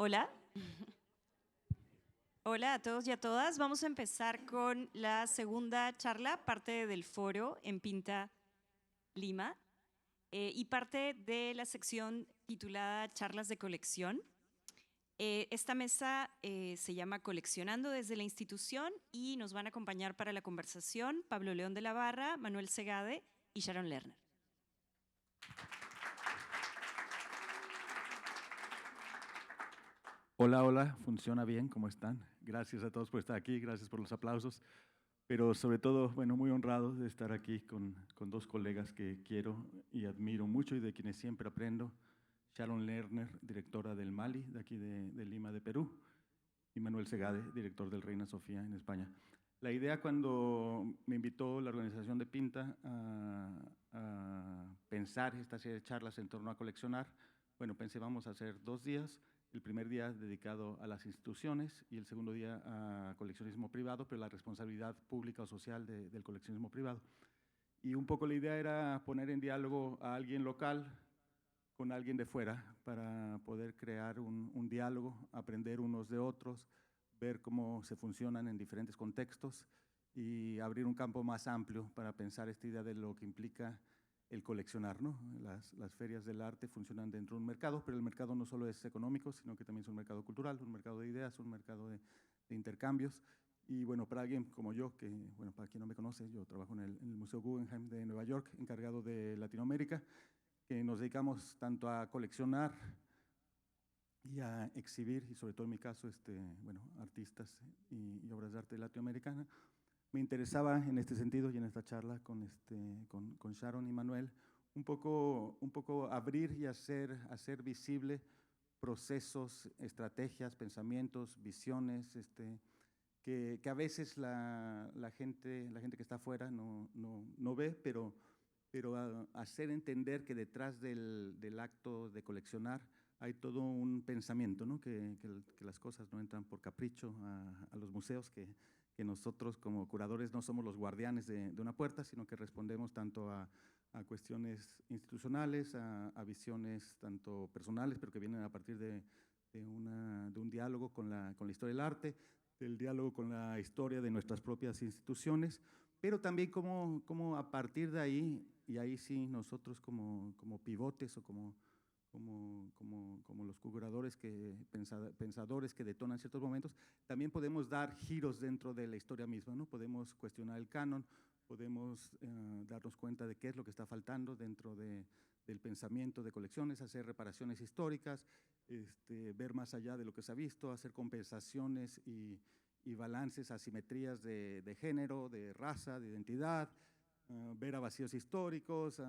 Hola. Hola a todos y a todas. Vamos a empezar con la segunda charla, parte del foro en Pinta, Lima, y parte de la sección titulada Charlas de Colección. Esta mesa se llama Coleccionando desde la institución y nos van a acompañar para la conversación Pablo León de la Barra, Manuel Segade y Sharon Lerner. Hola, hola, funciona bien, ¿cómo están? Gracias a todos por estar aquí, gracias por los aplausos, pero sobre todo, bueno, muy honrado de estar aquí con dos colegas que quiero y admiro mucho y de quienes siempre aprendo, Sharon Lerner, directora del Mali, de aquí de Lima, de Perú, y Manuel Segade, director del Reina Sofía en España. La idea cuando me invitó la organización de Pinta a pensar esta serie de charlas en torno a coleccionar, bueno, pensé vamos a hacer 2 días, el primer día dedicado a las instituciones y el segundo día a coleccionismo privado, pero la responsabilidad pública o social del coleccionismo privado. Y un poco la idea era poner en diálogo a alguien local con alguien de fuera para poder crear un diálogo, aprender unos de otros, ver cómo se funcionan en diferentes contextos y abrir un campo más amplio para pensar esta idea de lo que implica el coleccionar, ¿no? Las ferias del arte funcionan dentro de un mercado, pero el mercado no solo es económico, sino que también es un mercado cultural, un mercado de ideas, un mercado de intercambios. Y bueno, para alguien como yo, que, bueno, para quien no me conoce, yo trabajo en el Museo Guggenheim de Nueva York, encargado de Latinoamérica, que nos dedicamos tanto a coleccionar y a exhibir, y sobre todo en mi caso, bueno, artistas y obras de arte latinoamericana. Me interesaba en este sentido y en esta charla con Sharon y Manuel un poco abrir y hacer visible procesos, estrategias, pensamientos, visiones, que a veces la gente que está afuera no ve, pero hacer entender que detrás del acto de coleccionar hay todo un pensamiento, ¿no? Que las cosas no entran por capricho a los museos, que nosotros como curadores no somos los guardianes de una puerta, sino que respondemos tanto a cuestiones institucionales, a visiones tanto personales, pero que vienen a partir de un diálogo con la historia del arte, del diálogo con la historia de nuestras propias instituciones, pero también como a partir de ahí, y ahí sí nosotros como pivotes o como los curadores, pensadores que detonan ciertos momentos, también podemos dar giros dentro de la historia misma, ¿no? Podemos cuestionar el canon, podemos darnos cuenta de qué es lo que está faltando dentro del pensamiento de colecciones, hacer reparaciones históricas, ver más allá de lo que se ha visto, hacer compensaciones y balances, asimetrías de género, de raza, de identidad, ver a vacíos históricos,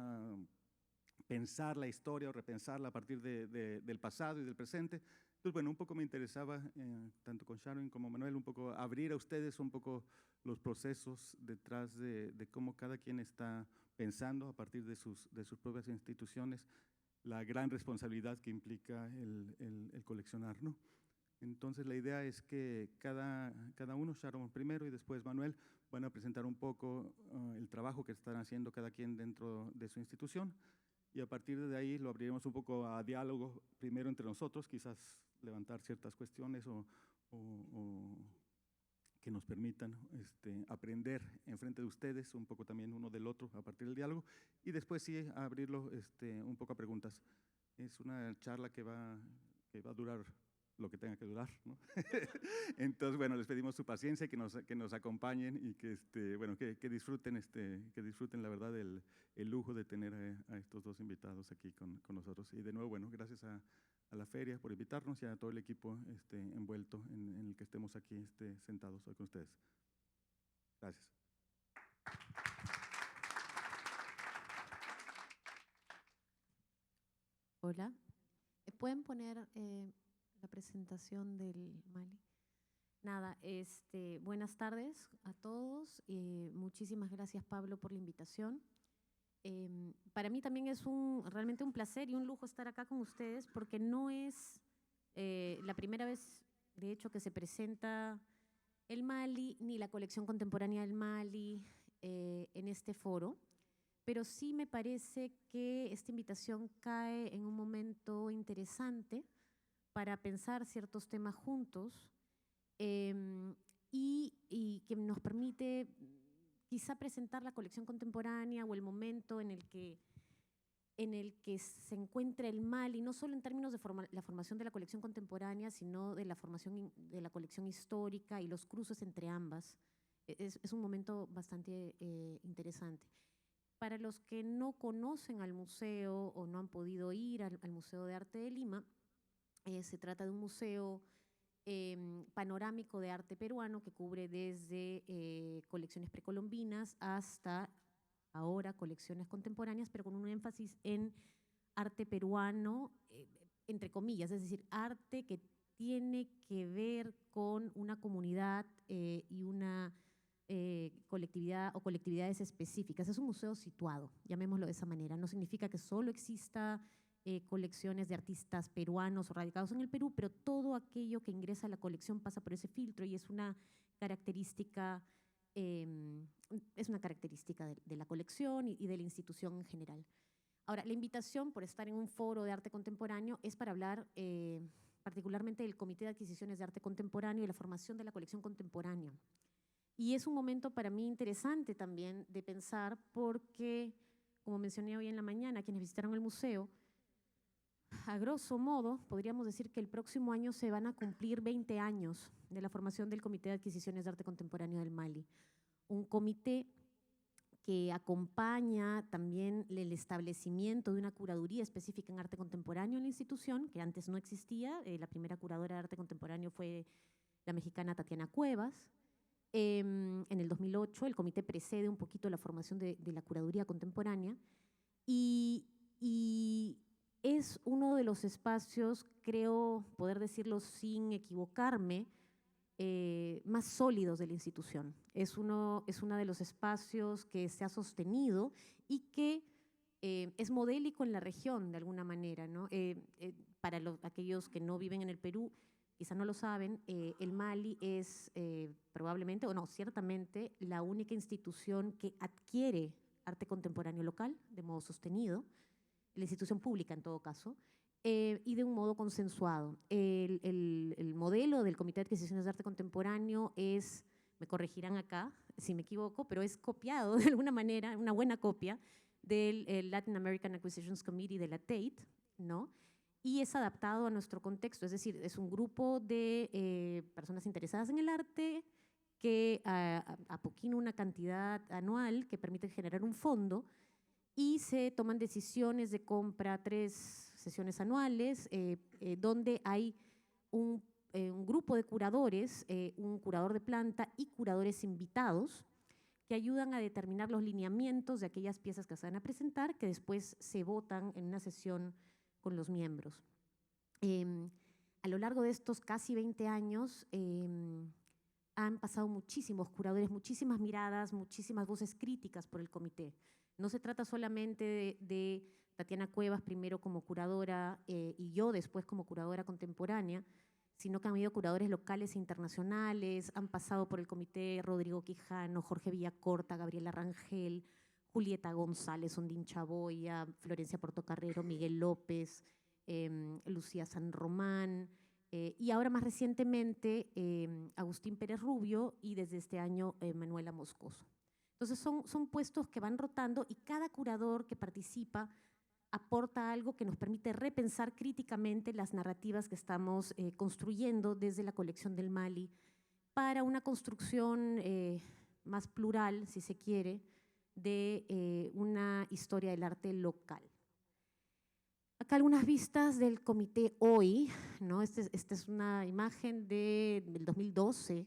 pensar la historia o repensarla a partir del pasado y del presente. Entonces, bueno, un poco me interesaba, tanto con Sharon como Manuel, un poco abrir a ustedes un poco los procesos detrás de cómo cada quien está pensando a partir de sus propias instituciones, la gran responsabilidad que implica el coleccionar, ¿no? Entonces la idea es que cada uno, Sharon primero y después Manuel, van a presentar un poco el trabajo que están haciendo cada quien dentro de su institución y a partir de ahí lo abriremos un poco a diálogo primero entre nosotros, quizás levantar ciertas cuestiones o que nos permitan aprender en frente de ustedes, un poco también uno del otro a partir del diálogo y después sí abrirlo un poco a preguntas. Es una charla que va a durar lo que tenga que durar, ¿no? Entonces, bueno, les pedimos su paciencia, que nos acompañen y bueno, que disfruten, que disfruten la verdad el lujo de tener a estos dos invitados aquí con nosotros. Y de nuevo, bueno, gracias a la feria por invitarnos y a todo el equipo envuelto en el que estemos aquí sentados hoy con ustedes. Gracias. Hola. ¿Pueden poner la presentación del Mali? Nada, buenas tardes a todos. Muchísimas gracias, Pablo, por la invitación. Para mí también es realmente un placer y un lujo estar acá con ustedes porque no es la primera vez, de hecho, que se presenta el Mali ni la colección contemporánea del Mali en este foro. Pero sí me parece que esta invitación cae en un momento interesante para pensar ciertos temas juntos y que nos permite quizá presentar la colección contemporánea o el momento en el que se encuentra el Mali, no solo en términos de la formación de la colección contemporánea, sino de la formación de la colección histórica y los cruces entre ambas. Es un momento bastante interesante. Para los que no conocen al museo o no han podido ir al Museo de Arte de Lima, se trata de un museo panorámico de arte peruano que cubre desde colecciones precolombinas hasta ahora colecciones contemporáneas, pero con un énfasis en arte peruano, entre comillas, es decir, arte que tiene que ver con una comunidad y una colectividad o colectividades específicas. Es un museo situado, llamémoslo de esa manera. No significa que solo exista colecciones de artistas peruanos o radicados en el Perú, pero todo aquello que ingresa a la colección pasa por ese filtro y es una característica de la colección y de la institución en general. Ahora, la invitación por estar en un foro de arte contemporáneo es para hablar particularmente del Comité de Adquisiciones de Arte Contemporáneo y la formación de la colección contemporánea. Y es un momento para mí interesante también de pensar porque, como mencioné hoy en la mañana, quienes visitaron el museo, a grosso modo, podríamos decir que el próximo año se van a cumplir 20 años de la formación del Comité de Adquisiciones de Arte Contemporáneo del Mali. Un comité que acompaña también el establecimiento de una curaduría específica en arte contemporáneo en la institución, que antes no existía. La primera curadora de arte contemporáneo fue la mexicana Tatiana Cuevas. En el 2008 el comité precede un poquito la formación de la curaduría contemporánea y es uno de los espacios, creo poder decirlo sin equivocarme, más sólidos de la institución. Es uno de los espacios que se ha sostenido y que es modélico en la región de alguna manera, ¿no? Para aquellos que no viven en el Perú, quizá no lo saben, el Mali es probablemente, o no, ciertamente, la única institución que adquiere arte contemporáneo local de modo sostenido, la institución pública en todo caso, y de un modo consensuado. El modelo del Comité de Adquisiciones de Arte Contemporáneo es, me corregirán acá si me equivoco, pero es copiado de alguna manera, una buena copia del Latin American Acquisitions Committee de la TATE, ¿no? Y es adaptado a nuestro contexto, es decir, es un grupo de personas interesadas en el arte que apoquina una cantidad anual que permite generar un fondo y se toman decisiones de compra 3 sesiones anuales donde hay un grupo de curadores, un curador de planta y curadores invitados que ayudan a determinar los lineamientos de aquellas piezas que se van a presentar que después se votan en una sesión con los miembros. A lo largo de estos casi 20 años han pasado muchísimos curadores, muchísimas miradas, muchísimas voces críticas por el comité. No se trata solamente de Tatiana Cuevas, primero como curadora y yo después como curadora contemporánea, sino que han habido curadores locales e internacionales, han pasado por el comité Rodrigo Quijano, Jorge Villacorta, Gabriela Rangel, Julieta González, Ondín Chaboya, Florencia Portocarrero, Miguel López, Lucía San Román, y ahora más recientemente Agustín Pérez Rubio y desde este año Manuela Moscoso. Entonces son puestos que van rotando y cada curador que participa aporta algo que nos permite repensar críticamente las narrativas que estamos construyendo desde la colección del Mali para una construcción más plural, si se quiere, de una historia del arte local. Acá algunas vistas del comité hoy, ¿no? Esta es una imagen del 2012.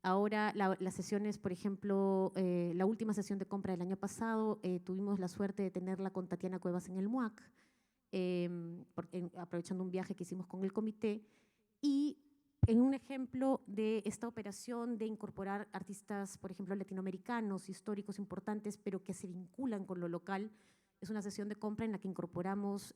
Ahora las sesiones, por ejemplo, la última sesión de compra del año pasado, tuvimos la suerte de tenerla con Tatiana Cuevas en el MUAC, aprovechando un viaje que hicimos con el comité, y en un ejemplo de esta operación de incorporar artistas, por ejemplo, latinoamericanos, históricos importantes, pero que se vinculan con lo local, es una sesión de compra en la que incorporamos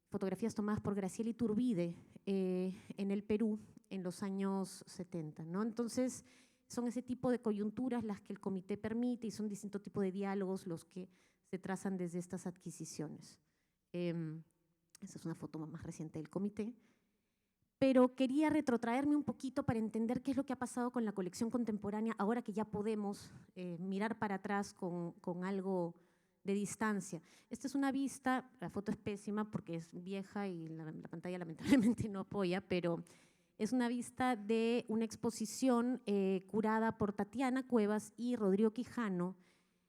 fotografías tomadas por Graciela Iturbide en el Perú en los años 70, ¿no? Entonces, son ese tipo de coyunturas las que el comité permite y son distintos tipos de diálogos los que se trazan desde estas adquisiciones. Esa es una foto más reciente del comité. Pero quería retrotraerme un poquito para entender qué es lo que ha pasado con la colección contemporánea ahora que ya podemos mirar para atrás con algo de distancia. Esta es una vista, la foto es pésima porque es vieja y la pantalla lamentablemente no apoya, pero es una vista de una exposición curada por Tatiana Cuevas y Rodrigo Quijano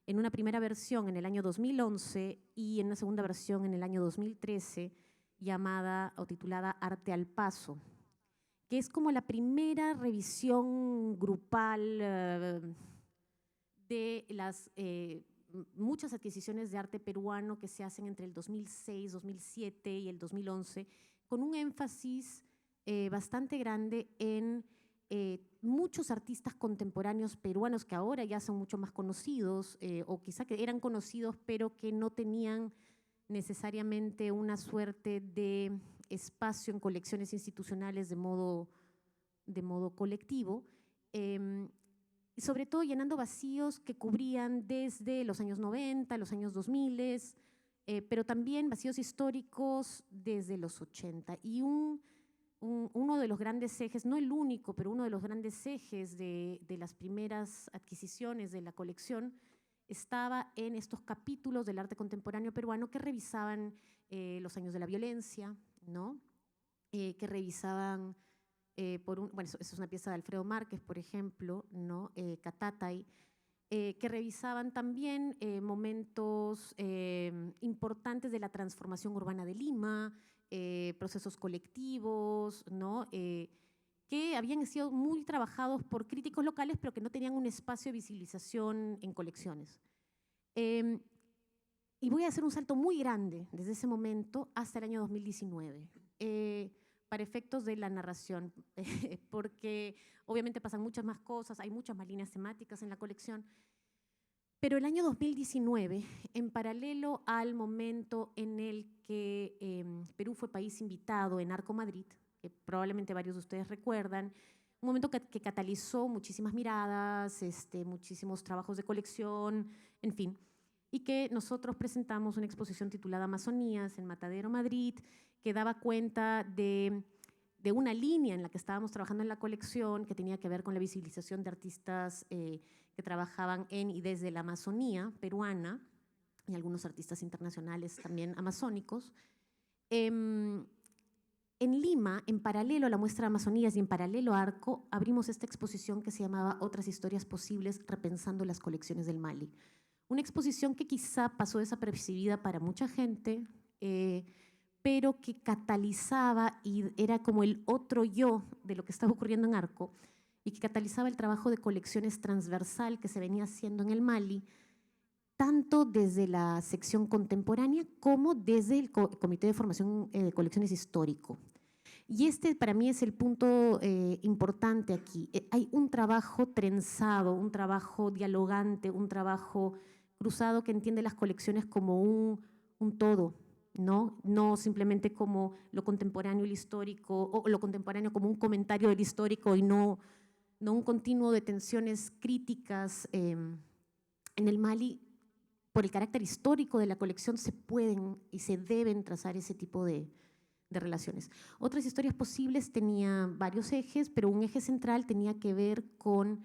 en una primera versión en el año 2011 y en una segunda versión en el año 2013, llamada o titulada Arte al Paso, que es como la primera revisión grupal de las muchas adquisiciones de arte peruano que se hacen entre el 2006, 2007 y el 2011, con un énfasis bastante grande en muchos artistas contemporáneos peruanos que ahora ya son mucho más conocidos o quizá que eran conocidos pero que no tenían necesariamente una suerte de espacio en colecciones institucionales de modo colectivo, y sobre todo llenando vacíos que cubrían desde los años 90, los años 2000, pero también vacíos históricos desde los 80. Y uno de los grandes ejes, no el único, pero uno de los grandes ejes de las primeras adquisiciones de la colección estaba en estos capítulos del arte contemporáneo peruano que revisaban los años de la violencia, ¿no? Que revisaban, bueno, eso es una pieza de Alfredo Márquez, por ejemplo, ¿no? Catatay, que revisaban también momentos importantes de la transformación urbana de Lima, procesos colectivos, ¿no? Que habían sido muy trabajados por críticos locales, pero que no tenían un espacio de visibilización en colecciones. Y voy a hacer un salto muy grande desde ese momento hasta el año 2019, para efectos de la narración, porque obviamente pasan muchas más cosas, hay muchas más líneas temáticas en la colección, pero el año 2019, en paralelo al momento en el que Perú fue país invitado en Arco Madrid, que probablemente varios de ustedes recuerdan, un momento que catalizó muchísimas miradas, muchísimos trabajos de colección, en fin, y que nosotros presentamos una exposición titulada Amazonías en Matadero, Madrid, que daba cuenta de una línea en la que estábamos trabajando en la colección que tenía que ver con la visibilización de artistas que trabajaban en y desde la Amazonía peruana y algunos artistas internacionales también amazónicos. En Lima, en paralelo a la muestra de Amazonías y en paralelo a Arco, abrimos esta exposición que se llamaba Otras historias posibles, repensando las colecciones del Mali. Una exposición que quizá pasó desapercibida para mucha gente, pero que catalizaba y era como el otro yo de lo que estaba ocurriendo en Arco y que catalizaba el trabajo de colecciones transversal que se venía haciendo en el Mali, tanto desde la sección contemporánea como desde el Comité de Formación de Colecciones Histórico. Y para mí es el punto importante aquí. Hay un trabajo trenzado, un trabajo dialogante, un trabajo cruzado que entiende las colecciones como un todo, ¿no? No simplemente como lo contemporáneo y lo histórico, o lo contemporáneo como un comentario del histórico y no un continuo de tensiones críticas. En el Mali, por el carácter histórico de la colección, se pueden y se deben trazar ese tipo de relaciones. Otras historias posibles tenían varios ejes, pero un eje central tenía que ver con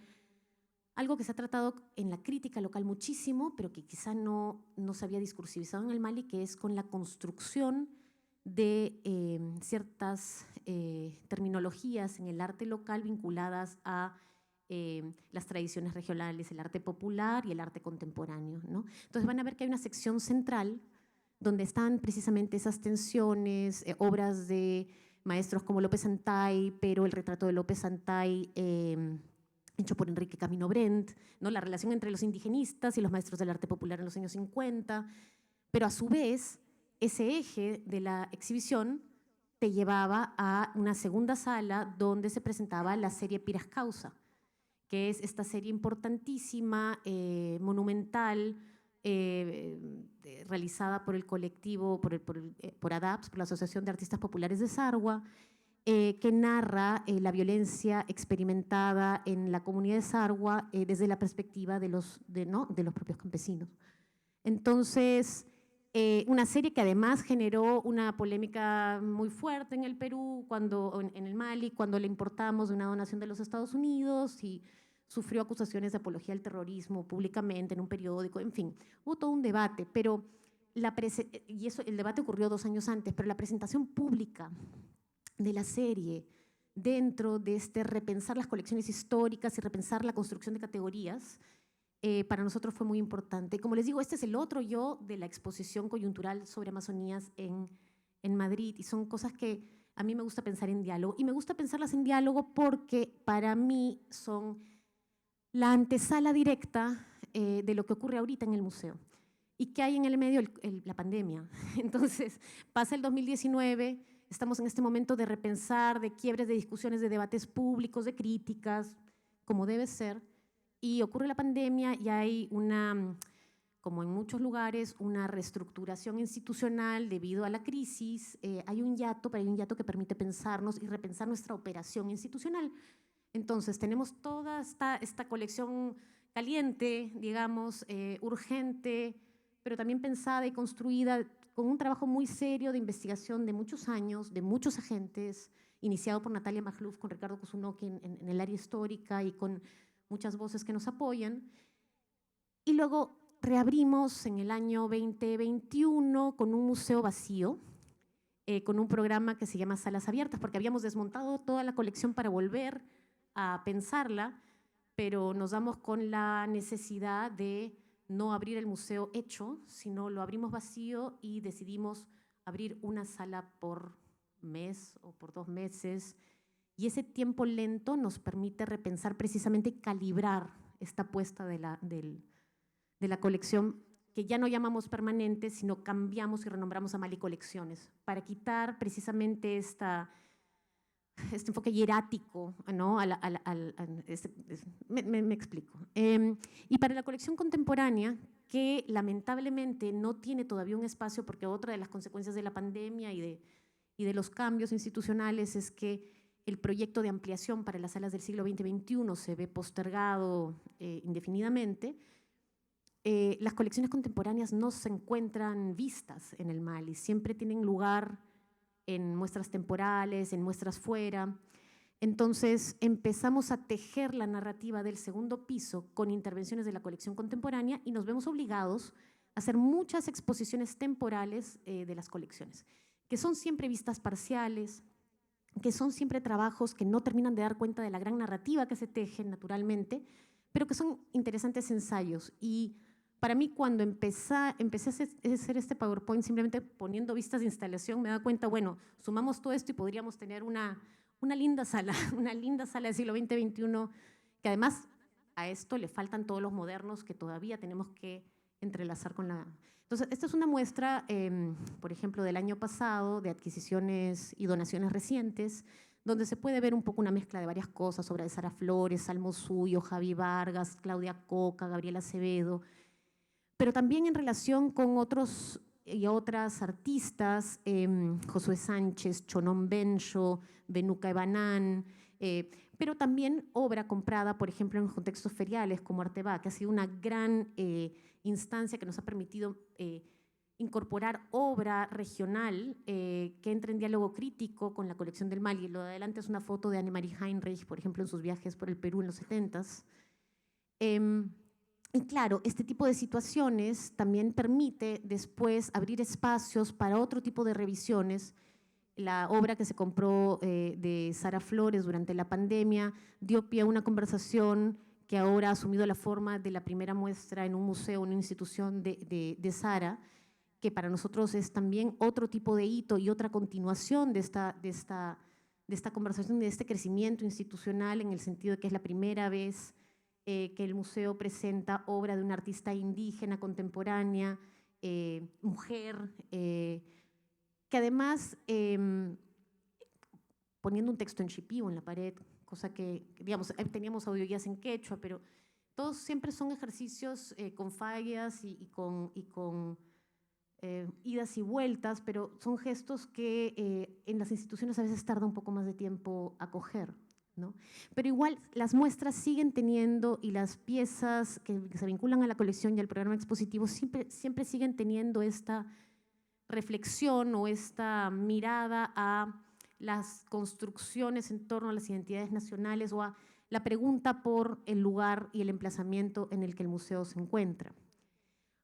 algo que se ha tratado en la crítica local muchísimo, pero que quizá no se había discursivizado en el Mali, que es con la construcción de ciertas terminologías en el arte local vinculadas a las tradiciones regionales, el arte popular y el arte contemporáneo, ¿no? Entonces van a ver que hay una sección central donde están precisamente esas tensiones, obras de maestros como López Santay, pero el retrato de López Santay hecho por Enrique Camino Brent, ¿no? La relación entre los indigenistas y los maestros del arte popular en los años 50, pero a su vez ese eje de la exhibición te llevaba a una segunda sala donde se presentaba la serie Piras Causa, que es esta serie importantísima, monumental, realizada por el colectivo, por ADAPS, por la Asociación de Artistas Populares de Sarwa, que narra la violencia experimentada en la comunidad de Sarwa desde la perspectiva de los propios campesinos. Entonces, Una serie que además generó una polémica muy fuerte en el Perú, en el Mali, cuando la importamos de una donación de los Estados Unidos y sufrió acusaciones de apología al terrorismo públicamente en un periódico, en fin, hubo todo un debate, pero el debate ocurrió 2 años antes, pero la presentación pública de la serie dentro de repensar las colecciones históricas y repensar la construcción de categorías, para nosotros fue muy importante. Como les digo, este es el otro yo de la exposición coyuntural sobre Amazonías en Madrid, y son cosas que a mí me gusta pensar en diálogo, y me gusta pensarlas en diálogo porque para mí son la antesala directa de lo que ocurre ahorita en el museo, y que hay en el medio la pandemia. Entonces, pasa el 2019, estamos en este momento de repensar, de quiebres, de discusiones, de debates públicos, de críticas, como debe ser, y ocurre la pandemia y hay como en muchos lugares, una reestructuración institucional debido a la crisis. Hay un hiato, pero hay un hiato que permite pensarnos y repensar nuestra operación institucional. Entonces, tenemos toda esta colección caliente, digamos, urgente, pero también pensada y construida con un trabajo muy serio de investigación de muchos años, de muchos agentes, iniciado por Natalia Magluf, con Ricardo Kusunoki en el área histórica y con muchas voces que nos apoyan. Y luego reabrimos en el año 2021 con un museo vacío, con un programa que se llama Salas Abiertas, porque habíamos desmontado toda la colección para volver a pensarla, pero nos damos con la necesidad de no abrir el museo hecho, sino lo abrimos vacío y decidimos abrir una sala por mes o por 2 meses. Y ese tiempo lento nos permite repensar precisamente y calibrar esta apuesta de la colección, que ya no llamamos permanente, sino cambiamos y renombramos a Mali Colecciones, para quitar precisamente este enfoque hierático, ¿no? Me explico. Y para la colección contemporánea, que lamentablemente no tiene todavía un espacio, porque otra de las consecuencias de la pandemia y de los cambios institucionales es que el proyecto de ampliación para las salas del siglo XX-XXI se ve postergado indefinidamente. Las colecciones contemporáneas no se encuentran vistas en el Mali, siempre tienen lugar en muestras temporales, en muestras fuera. Entonces empezamos a tejer la narrativa del segundo piso con intervenciones de la colección contemporánea y nos vemos obligados a hacer muchas exposiciones temporales de las colecciones, que son siempre vistas parciales, que son siempre trabajos que no terminan de dar cuenta de la gran narrativa que se teje naturalmente, pero que son interesantes ensayos. Y para mí, cuando empecé a hacer este PowerPoint simplemente poniendo vistas de instalación, me da cuenta, bueno, sumamos todo esto y podríamos tener una linda sala, una linda sala del siglo XX-XXI, que además a esto le faltan todos los modernos que todavía tenemos que entrelazar con la... Entonces, esta es una muestra, por ejemplo, del año pasado, de adquisiciones y donaciones recientes, donde se puede ver un poco una mezcla de varias cosas, obra de Sara Flores, Salmo Suyo, Javi Vargas, Claudia Coca, Gabriela Acevedo, pero también en relación con otros y otras artistas, Josué Sánchez, Chonon Bencho, Benuca Ebanán, pero también obra comprada, por ejemplo, en contextos feriales como Arteba, que ha sido una gran instancia que nos ha permitido incorporar obra regional que entra en diálogo crítico con la colección del Mali. Lo de adelante es una foto de Annemarie Heinrich, por ejemplo, en sus viajes por el Perú en los 70s. Y claro, este tipo de situaciones también permite después abrir espacios para otro tipo de revisiones. La obra que se compró de Sara Flores durante la pandemia dio pie a una conversación que ahora ha asumido la forma de la primera muestra en un museo, una institución de Sara, que para nosotros es también otro tipo de hito y otra continuación de esta conversación, de este crecimiento institucional, en el sentido de que es la primera vez que el museo presenta obra de una artista indígena contemporánea, mujer, que además, poniendo un texto en shipibo en la pared, cosa que digamos, teníamos audioguías en quechua, pero todos siempre son ejercicios con fallas y con idas y vueltas, pero son gestos que en las instituciones a veces tarda un poco más de tiempo a coger. ¿no? Pero igual las muestras siguen teniendo, y las piezas que se vinculan a la colección y al programa expositivo siempre siguen teniendo esta reflexión o esta mirada a las construcciones en torno a las identidades nacionales o a la pregunta por el lugar y el emplazamiento en el que el museo se encuentra.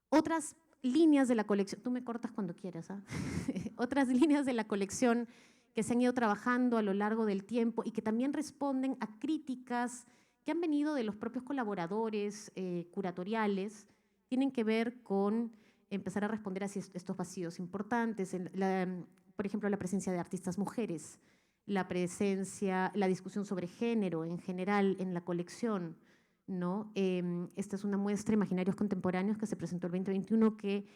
Otras líneas de la colección, tú me cortas cuando quieras, ¿ah? Otras líneas de la colección que se han ido trabajando a lo largo del tiempo y que también responden a críticas que han venido de los propios colaboradores curatoriales, tienen que ver con empezar a responder a estos vacíos importantes. Por ejemplo, la presencia de artistas mujeres, la discusión sobre género en general en la colección, ¿no? Esta es una muestra, Imaginarios Contemporáneos, que se presentó el 2021, que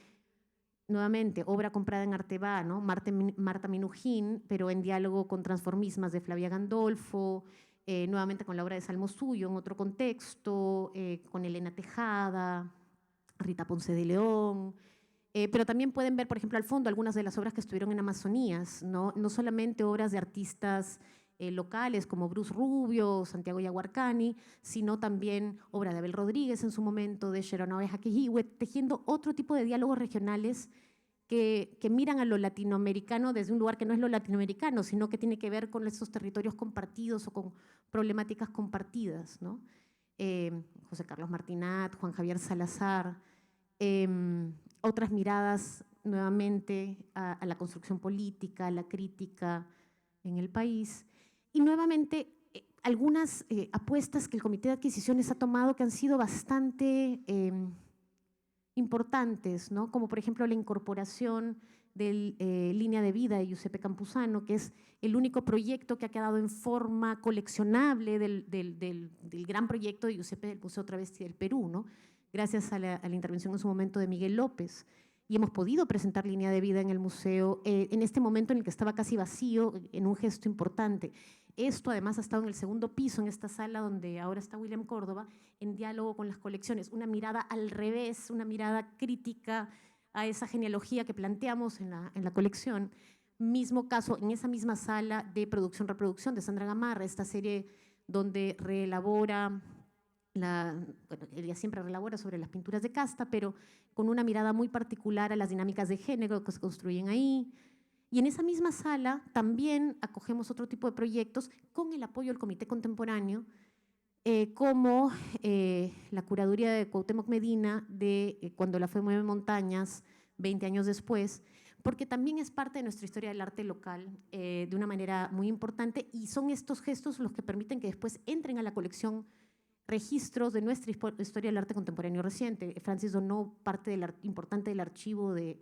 nuevamente, obra comprada en Arteba, ¿no? Marta Minujín, pero en diálogo con transformismas de Flavia Gandolfo, nuevamente con la obra de Salmo Suyo, en otro contexto, con Elena Tejada, Rita Ponce de León, pero también pueden ver, por ejemplo, al fondo algunas de las obras que estuvieron en Amazonías, ¿no? No solamente obras de artistas locales como Bruce Rubio, Santiago Yaguarcani, sino también obra de Abel Rodríguez en su momento, de Sheronawe Jaquejiwe, tejiendo otro tipo de diálogos regionales que miran a lo latinoamericano desde un lugar que no es lo latinoamericano, sino que tiene que ver con estos territorios compartidos o con problemáticas compartidas, ¿no? José Carlos Martinat, Juan Javier Salazar, otras miradas nuevamente a la construcción política, a la crítica en el país. Y nuevamente, algunas apuestas que el Comité de Adquisiciones ha tomado que han sido bastante importantes, ¿no? Como por ejemplo la incorporación de Línea de Vida de Giuseppe Campuzano, que es el único proyecto que ha quedado en forma coleccionable del gran proyecto de Giuseppe del Museo Travesti del Perú, ¿no? Gracias a la intervención en su momento de Miguel López. Y hemos podido presentar Línea de Vida en el museo en este momento en el que estaba casi vacío, en un gesto importante. Esto además ha estado en el segundo piso, en esta sala donde ahora está William Córdoba, en diálogo con las colecciones. Una mirada al revés, una mirada crítica a esa genealogía que planteamos en la colección. Mismo caso, en esa misma sala de producción-reproducción de Sandra Gamarra, esta serie donde reelabora, bueno, ella siempre reelabora sobre las pinturas de casta, pero con una mirada muy particular a las dinámicas de género que se construyen ahí. Y en esa misma sala también acogemos otro tipo de proyectos con el apoyo del Comité Contemporáneo, como la curaduría de Cuauhtémoc Medina de Cuando la fe mueve montañas, 20 años después, porque también es parte de nuestra historia del arte local de una manera muy importante, y son estos gestos los que permiten que después entren a la colección registros de nuestra historia del arte contemporáneo reciente. Francis donó parte importante del archivo de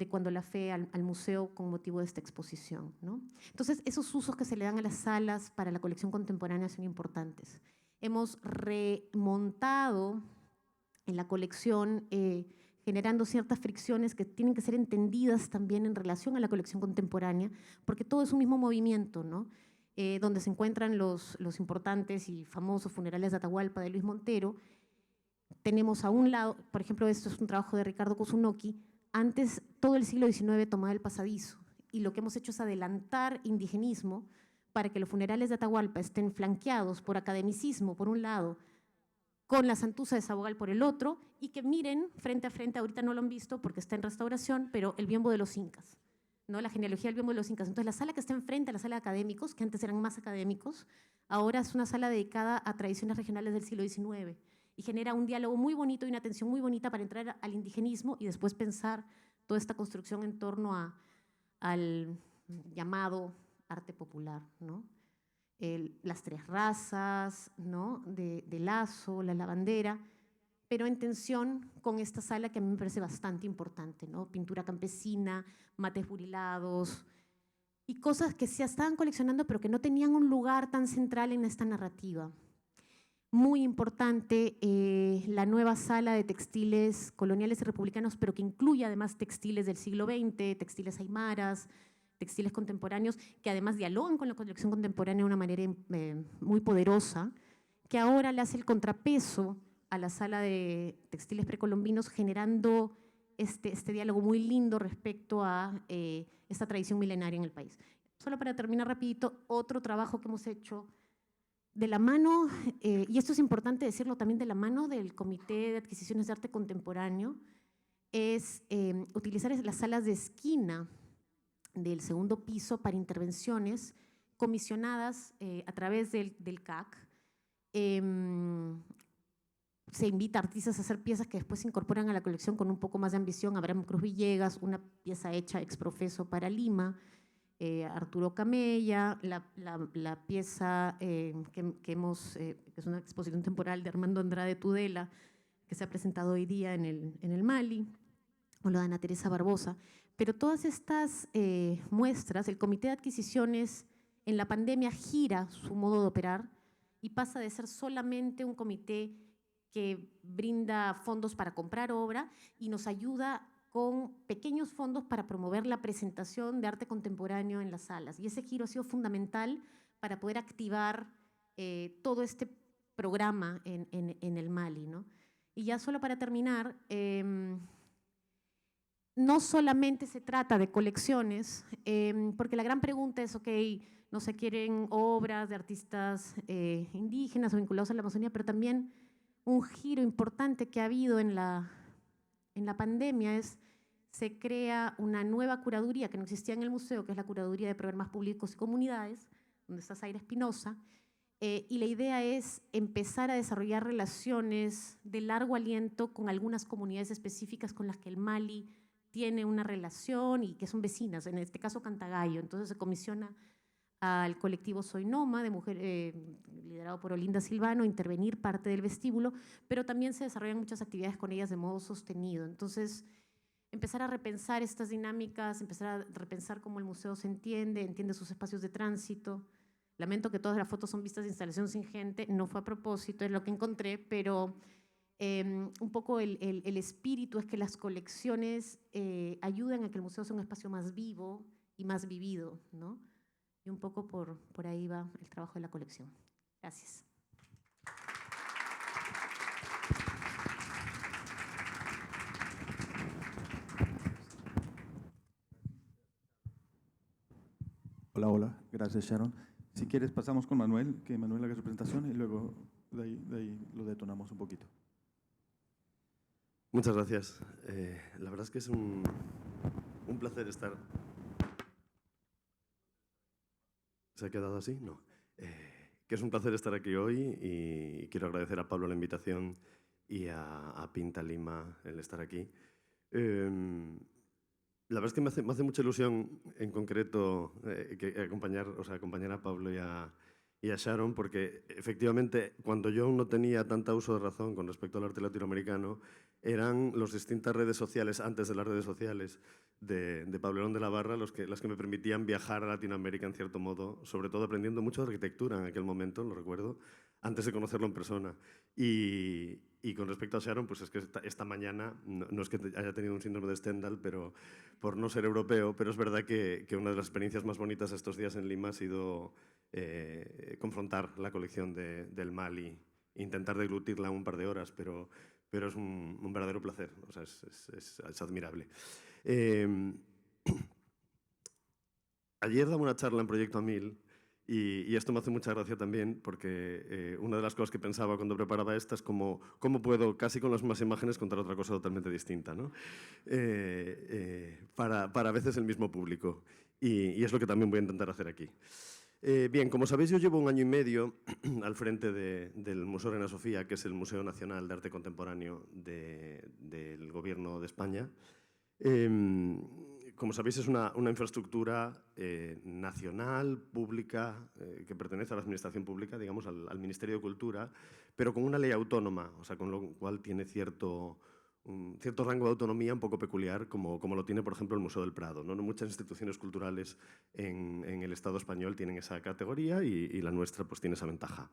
Cuando la fe al museo con motivo de esta exposición, ¿no? Entonces, esos usos que se le dan a las salas para la colección contemporánea son importantes. Hemos remontado en la colección, generando ciertas fricciones que tienen que ser entendidas también en relación a la colección contemporánea, porque todo es un mismo movimiento, ¿no? Donde se encuentran los importantes y famosos funerales de Atahualpa de Luis Montero. Tenemos a un lado, por ejemplo, esto es un trabajo de Ricardo Kusunoki, antes todo el siglo XIX tomaba el pasadizo, y lo que hemos hecho es adelantar indigenismo para que los funerales de Atahualpa estén flanqueados por academicismo, por un lado, con la Santuza de Sabogal por el otro, y que miren frente a frente, ahorita no lo han visto porque está en restauración, pero el biombo de los incas, ¿no? La genealogía del biombo de los incas. Entonces, la sala que está enfrente a la sala de académicos, que antes eran más académicos, ahora es una sala dedicada a tradiciones regionales del siglo XIX, y genera un diálogo muy bonito y una atención muy bonita para entrar al indigenismo y después pensar toda esta construcción en torno al llamado arte popular, ¿no? Las tres razas, ¿no? de Lazo, la lavandera, pero en tensión con esta sala que a mí me parece bastante importante, ¿no? Pintura campesina, mates burilados y cosas que se estaban coleccionando pero que no tenían un lugar tan central en esta narrativa. Muy importante, la nueva sala de textiles coloniales y republicanos, pero que incluye además textiles del siglo XX, textiles aymaras, textiles contemporáneos, que además dialogan con la colección contemporánea de una manera muy poderosa, que ahora le hace el contrapeso a la sala de textiles precolombinos, generando este diálogo muy lindo respecto a esta tradición milenaria en el país. Solo para terminar rapidito, otro trabajo que hemos hecho de la mano, y esto es importante decirlo también, de la mano del Comité de Adquisiciones de Arte Contemporáneo, es utilizar las salas de esquina del segundo piso para intervenciones comisionadas a través del CAC. Se invita a artistas a hacer piezas que después se incorporan a la colección con un poco más de ambición. Abraham Cruz Villegas, una pieza hecha ex profeso para Lima, Arturo Camella, la pieza que es una exposición temporal de Armando Andrade Tudela, que se ha presentado hoy día en el Mali, o la de Ana Teresa Barbosa. Pero todas estas muestras, el Comité de Adquisiciones en la pandemia gira su modo de operar y pasa de ser solamente un comité que brinda fondos para comprar obra y nos ayuda con pequeños fondos para promover la presentación de arte contemporáneo en las salas. Y ese giro ha sido fundamental para poder activar todo este programa en el Mali, ¿no? Y ya solo para terminar, no solamente se trata de colecciones, porque la gran pregunta es, ok, no se quieren obras de artistas indígenas o vinculados a la Amazonía, pero también un giro importante que ha habido en la pandemia es, se crea una nueva curaduría que no existía en el museo, que es la Curaduría de Programas Públicos y Comunidades, donde está Zaira Espinosa, y la idea es empezar a desarrollar relaciones de largo aliento con algunas comunidades específicas con las que el Mali tiene una relación y que son vecinas, en este caso Cantagallo. Entonces se comisiona al colectivo Soy Noma, de mujer, liderado por Olinda Silvano, intervenir parte del vestíbulo, pero también se desarrollan muchas actividades con ellas de modo sostenido. Entonces, empezar a repensar estas dinámicas, empezar a repensar cómo el museo se entiende sus espacios de tránsito. Lamento que todas las fotos son vistas de instalación sin gente, no fue a propósito, es lo que encontré, pero un poco el espíritu es que las colecciones ayuden a que el museo sea un espacio más vivo y más vivido, ¿no? Y un poco por ahí va el trabajo de la colección. Gracias. Hola, hola. Gracias, Sharon. Si quieres, pasamos con Manuel, que Manuel haga su presentación y luego de ahí lo detonamos un poquito. Muchas gracias. La verdad es que es un placer estar... ¿Se ha quedado así? No. Que es un placer estar aquí hoy y quiero agradecer a Pablo la invitación y a Pinta Lima el estar aquí. La verdad es que me hace mucha ilusión, en concreto, acompañar a Pablo y a Sharon, porque efectivamente, cuando yo aún no tenía tanta uso de razón con respecto al arte latinoamericano, eran las distintas redes sociales, antes de las redes sociales, de Pablo Herón de la Barra, las que me permitían viajar a Latinoamérica en cierto modo, sobre todo aprendiendo mucho de arquitectura en aquel momento, lo recuerdo, antes de conocerlo en persona. Y con respecto a Sharon, pues es que esta mañana, no es que haya tenido un síndrome de Stendhal, pero por no ser europeo, pero es verdad que una de las experiencias más bonitas estos días en Lima ha sido confrontar la colección del Mali, intentar deglutirla un par de horas, pero es un verdadero placer, o sea, es admirable. Ayer daba una charla en Proyecto A1000 y esto me hace mucha gracia también porque una de las cosas que pensaba cuando preparaba esta es cómo puedo, casi con las mismas imágenes, contar otra cosa totalmente distinta, ¿no? Para a veces el mismo público. Y es lo que también voy a intentar hacer aquí. Bien, como sabéis, yo llevo 1 año y medio al frente del Museo Reina Sofía, que es el Museo Nacional de Arte Contemporáneo del Gobierno de España. Como sabéis, es una infraestructura nacional, pública, que pertenece a la administración pública, digamos, al Ministerio de Cultura, pero con una ley autónoma, o sea, con lo cual tiene cierto rango de autonomía un poco peculiar, como lo tiene, por ejemplo, el Museo del Prado, ¿no? Muchas instituciones culturales en el Estado español tienen esa categoría y la nuestra pues tiene esa ventaja.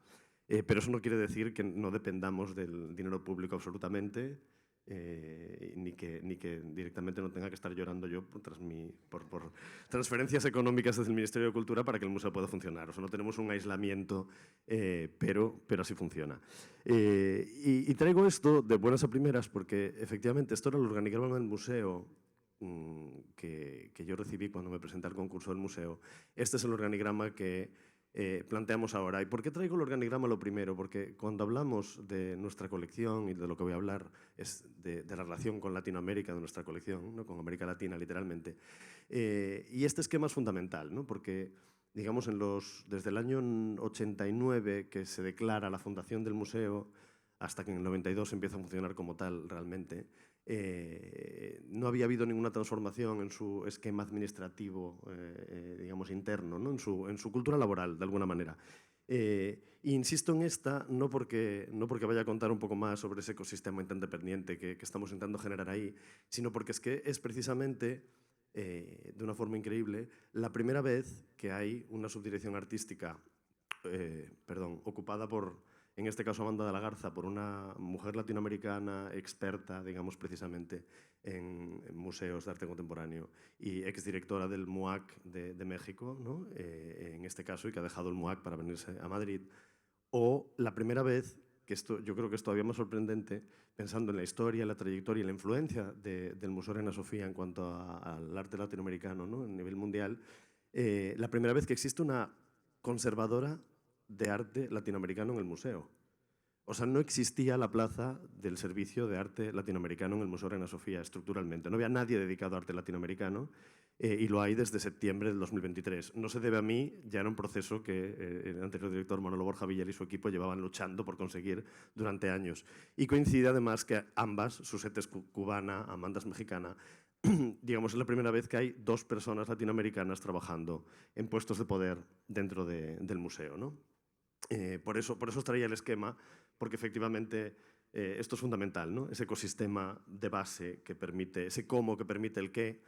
Pero eso no quiere decir que no dependamos del dinero público absolutamente, ni que directamente no tenga que estar llorando yo por transferencias económicas desde el Ministerio de Cultura para que el museo pueda funcionar. O sea, no tenemos un aislamiento, pero así funciona. Y traigo esto de buenas a primeras porque efectivamente esto era el organigrama del museo que yo recibí cuando me presenté al concurso del museo. Este es el organigrama que planteamos ahora. ¿Y por qué traigo el organigrama lo primero? Porque cuando hablamos de nuestra colección, y de lo que voy a hablar es de la relación con Latinoamérica, de nuestra colección, ¿no? Con América Latina literalmente, y este esquema es fundamental, ¿no? Porque digamos, desde el año 89 que se declara la fundación del museo, hasta que en el 92 empieza a funcionar como tal realmente, no había habido ninguna transformación en su esquema administrativo, digamos, interno, ¿no? en su cultura laboral, de alguna manera. Insisto en esta, no porque vaya a contar un poco más sobre ese ecosistema interdependiente que estamos intentando generar ahí, sino porque es que es precisamente, de una forma increíble, la primera vez que hay una subdirección artística ocupada por, en este caso Amanda de la Garza, por una mujer latinoamericana experta, digamos, precisamente en museos de arte contemporáneo y exdirectora del MUAC de México, ¿no? En este caso, y que ha dejado el MUAC para venirse a Madrid. O la primera vez, que esto, yo creo que es todavía más sorprendente, pensando en la historia, la trayectoria y la influencia del Museo Reina Sofía en cuanto al arte latinoamericano, ¿no? A nivel mundial, la primera vez que existe una conservadora de arte latinoamericano en el museo. O sea, no existía la plaza del servicio de arte latinoamericano en el Museo Reina Sofía estructuralmente. No había nadie dedicado a arte latinoamericano y lo hay desde septiembre del 2023. No se debe a mí, ya era un proceso que el anterior director Manolo Borja Villar y su equipo llevaban luchando por conseguir durante años. Y coincide además que ambas, Susette es cubana, Amanda es mexicana, digamos, es la primera vez que hay dos personas latinoamericanas trabajando en puestos de poder dentro del museo, ¿no? Por eso os traía el esquema, porque efectivamente esto es fundamental, ¿no? Ese ecosistema de base que permite, ese cómo que permite el qué,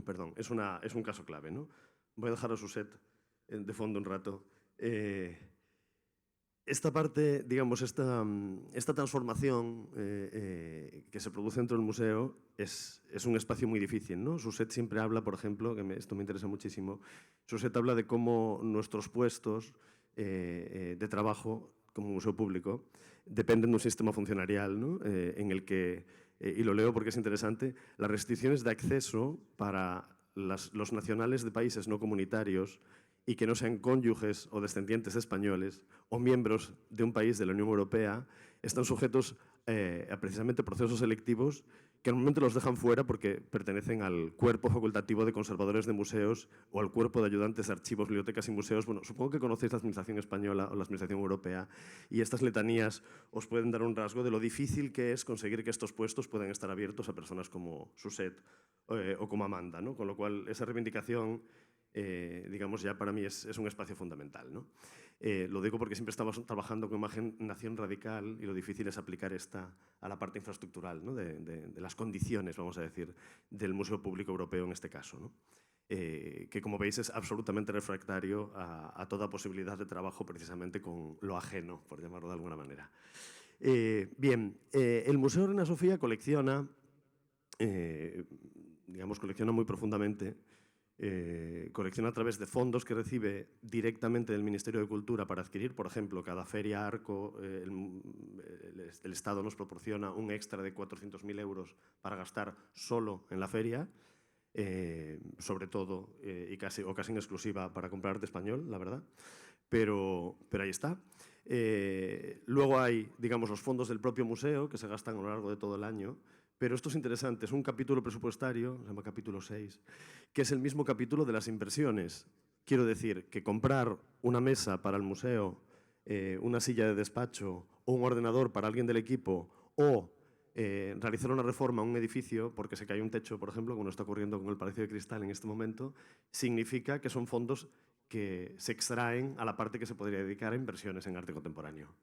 perdón, es un caso clave, ¿no? Voy a dejar a Susette de fondo un rato. Esta parte, digamos, esta transformación que se produce dentro del museo es un espacio muy difícil, ¿no? Susette siempre habla, por ejemplo, esto me interesa muchísimo, Susette habla de cómo nuestros puestos de trabajo como museo público dependen de un sistema funcionarial, ¿no? En el que, y lo leo porque es interesante, las restricciones de acceso para los nacionales de países no comunitarios y que no sean cónyuges o descendientes españoles o miembros de un país de la Unión Europea están sujetos a precisamente procesos selectivos que normalmente los dejan fuera porque pertenecen al cuerpo facultativo de conservadores de museos o al cuerpo de ayudantes de archivos, bibliotecas y museos. Bueno, supongo que conocéis la Administración española o la Administración europea y estas letanías os pueden dar un rasgo de lo difícil que es conseguir que estos puestos puedan estar abiertos a personas como Susette o como Amanda, ¿no? Con lo cual, esa reivindicación digamos, ya para mí es un espacio fundamental, ¿no? Lo digo porque siempre estamos trabajando con imaginación radical y lo difícil es aplicar esta a la parte infraestructural, ¿no? de las condiciones, vamos a decir, del Museo Público Europeo en este caso, ¿no? Que como veis es absolutamente refractario a toda posibilidad de trabajo precisamente con lo ajeno, por llamarlo de alguna manera. Bien, el Museo Reina Sofía colecciona, digamos, colecciona muy profundamente, colecciona a través de fondos que recibe directamente del Ministerio de Cultura para adquirir, por ejemplo, cada feria Arco, el Estado nos proporciona un extra de 400.000 euros para gastar solo en la feria, sobre todo, y casi en exclusiva para comprar arte español, la verdad, pero ahí está. Luego hay, digamos, los fondos del propio museo que se gastan a lo largo de todo el año. Pero esto es interesante, es un capítulo presupuestario, se llama capítulo 6, que es el mismo capítulo de las inversiones. Quiero decir que comprar una mesa para el museo, una silla de despacho o un ordenador para alguien del equipo o realizar una reforma a un edificio porque se cae un techo, por ejemplo, como está ocurriendo con el Palacio de Cristal en este momento, significa que son fondos que se extraen a la parte que se podría dedicar a inversiones en arte contemporáneo.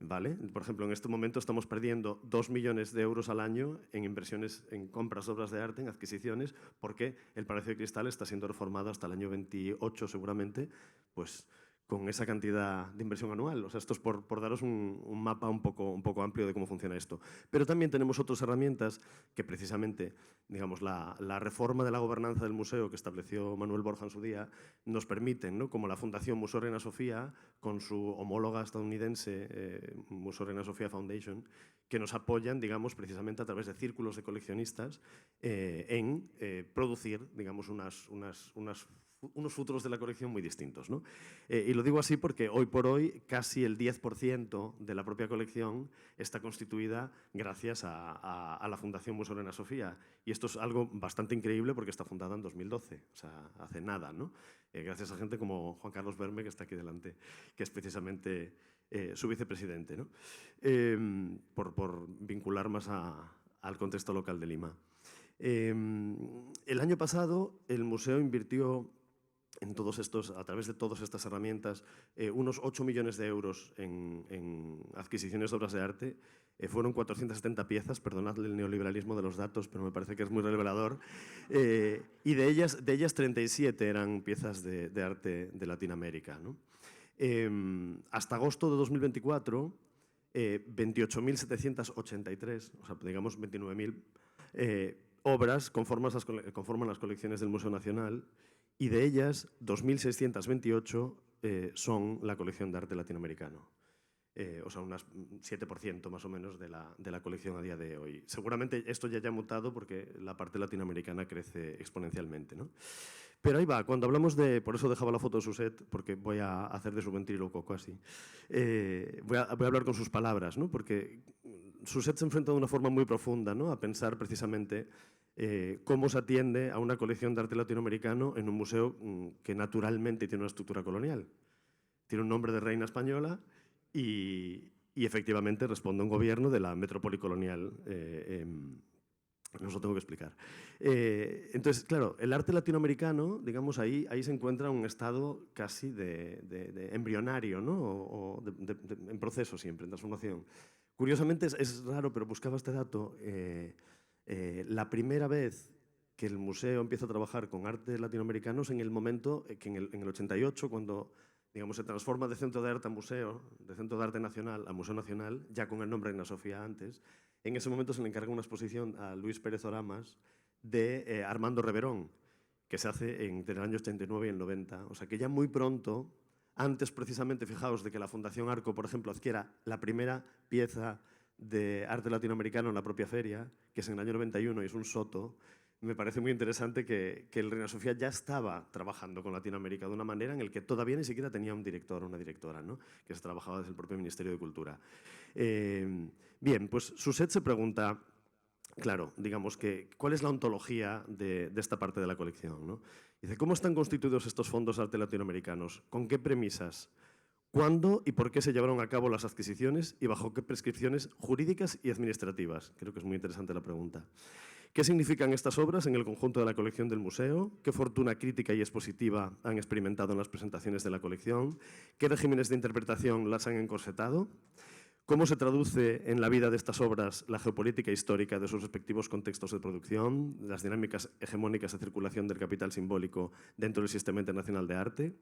¿Vale? Por ejemplo, en este momento estamos perdiendo 2 millones de euros al año en inversiones, en compras de obras de arte, en adquisiciones, porque el Palacio de Cristal está siendo reformado hasta el año 28 seguramente, pues con esa cantidad de inversión anual. O sea, esto es por daros un mapa un poco amplio de cómo funciona esto. Pero también tenemos otras herramientas que precisamente, digamos, la reforma de la gobernanza del museo que estableció Manuel Borja en su día, nos permiten, ¿no? Como la Fundación Museo Reina Sofía, con su homóloga estadounidense, Museo Reina Sofía Foundation, que nos apoyan, digamos, precisamente a través de círculos de coleccionistas en producir, digamos, unas unos futuros de la colección muy distintos, ¿no? Y lo digo así porque hoy por hoy casi el 10% de la propia colección está constituida gracias a la Fundación Museo Reina Sofía. Y esto es algo bastante increíble porque está fundada en 2012, o sea, hace nada, ¿no? Gracias a gente como Juan Carlos Berme, que está aquí delante, que es precisamente su vicepresidente, ¿no? Por vincular más al contexto local de Lima. El año pasado el museo invirtió en todos estos, a través de todas estas herramientas, unos 8 millones de euros en adquisiciones de obras de arte. Fueron 470 piezas, perdonadle el neoliberalismo de los datos, pero me parece que es muy revelador. Y de ellas 37 eran piezas de arte de Latinoamérica, ¿no? Hasta agosto de 2024, 28.783, o sea, digamos 29.000 obras conforman las colecciones del Museo Nacional, y de ellas 2.628 son la colección de arte latinoamericano. O sea, un 7% más o menos de la colección a día de hoy. Seguramente esto ya haya mutado porque la parte latinoamericana crece exponencialmente, ¿no? Pero ahí va, cuando hablamos de... Por eso dejaba la foto de Suset, porque voy a hacer de su ventríloco casi. Voy a hablar con sus palabras, ¿no? Porque Suset se enfrenta de una forma muy profunda, ¿no? A pensar precisamente cómo se atiende a una colección de arte latinoamericano en un museo que naturalmente tiene una estructura colonial. Tiene un nombre de reina española y efectivamente responde a un gobierno de la metrópoli colonial. No os lo tengo que explicar. Entonces, claro, el arte latinoamericano, digamos, ahí se encuentra en un estado casi de embrionario, ¿no? En proceso siempre, en transformación. Curiosamente, es raro, pero buscaba este dato. La primera vez que el museo empieza a trabajar con arte latinoamericano es en el momento que en el 88, cuando, digamos, se transforma de Centro de Arte a Museo, de Centro de Arte Nacional a Museo Nacional, ya con el nombre Reina Sofía antes. En ese momento se le encarga una exposición a Luis Pérez Oramas de Armando Reverón, que se hace entre el año 89 y el 90. O sea que ya muy pronto, antes precisamente, fijaos, de que la Fundación Arco, por ejemplo, adquiera la primera pieza de arte latinoamericano en la propia feria, que es en el año 91 y es un soto, me parece muy interesante que el Reina Sofía ya estaba trabajando con Latinoamérica de una manera en la que todavía ni siquiera tenía un director o una directora, ¿no? Que se trabajaba desde el propio Ministerio de Cultura. Bien, pues Suset se pregunta, claro, digamos que, ¿cuál es la ontología de esta parte de la colección, ¿no? Dice, ¿cómo están constituidos estos fondos de arte latinoamericanos? ¿Con qué premisas? ¿Cuándo y por qué se llevaron a cabo las adquisiciones y bajo qué prescripciones jurídicas y administrativas? Creo que es muy interesante la pregunta. ¿Qué significan estas obras en el conjunto de la colección del museo? ¿Qué fortuna crítica y expositiva han experimentado en las presentaciones de la colección? ¿Qué regímenes de interpretación las han encorsetado? ¿Cómo se traduce en la vida de estas obras la geopolítica histórica de sus respectivos contextos de producción, las dinámicas hegemónicas de circulación del capital simbólico dentro del sistema internacional de arte?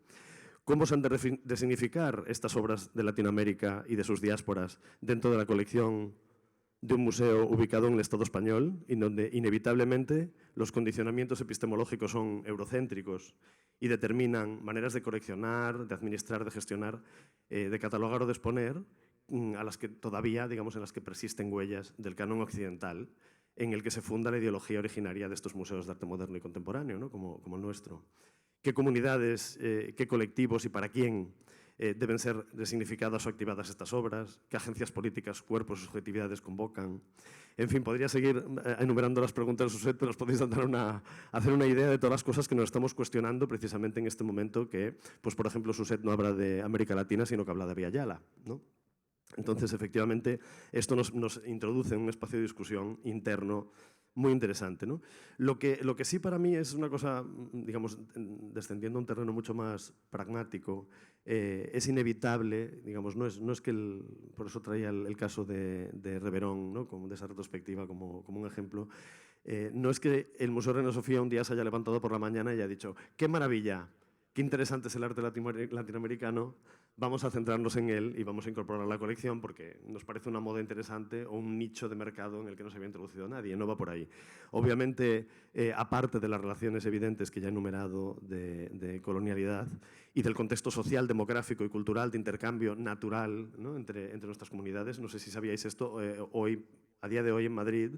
¿Cómo se han de significar estas obras de Latinoamérica y de sus diásporas dentro de la colección de un museo ubicado en el Estado español y donde inevitablemente los condicionamientos epistemológicos son eurocéntricos y determinan maneras de coleccionar, de administrar, de gestionar, de catalogar o de exponer, a las que todavía, digamos, en las que persisten huellas del canon occidental en el que se funda la ideología originaria de estos museos de arte moderno y contemporáneo, ¿no? como el nuestro? ¿Qué comunidades, qué colectivos y para quién deben ser resignificadas o activadas estas obras? ¿Qué agencias políticas, cuerpos y subjetividades convocan? En fin, podría seguir enumerando las preguntas de Suset, pero os podéis hacer una idea de todas las cosas que nos estamos cuestionando precisamente en este momento que, pues, por ejemplo, Suset no habla de América Latina, sino que habla de Via Yala, ¿no? Entonces, efectivamente, esto nos introduce en un espacio de discusión interno muy interesante, ¿no? Lo que sí para mí es una cosa, digamos, descendiendo a un terreno mucho más pragmático, es inevitable, digamos, no es que por eso traía el caso de Reverón, ¿no? Como de esa retrospectiva como un ejemplo, no es que el Museo Reina Sofía un día se haya levantado por la mañana y haya dicho, ¡qué maravilla! Qué interesante es el arte latinoamericano, vamos a centrarnos en él y vamos a incorporarlo a la colección porque nos parece una moda interesante o un nicho de mercado en el que no se había introducido nadie, no va por ahí. Obviamente, aparte de las relaciones evidentes que ya he enumerado de colonialidad y del contexto social, demográfico y cultural de intercambio natural, ¿no? entre nuestras comunidades, no sé si sabíais esto, a día de hoy en Madrid,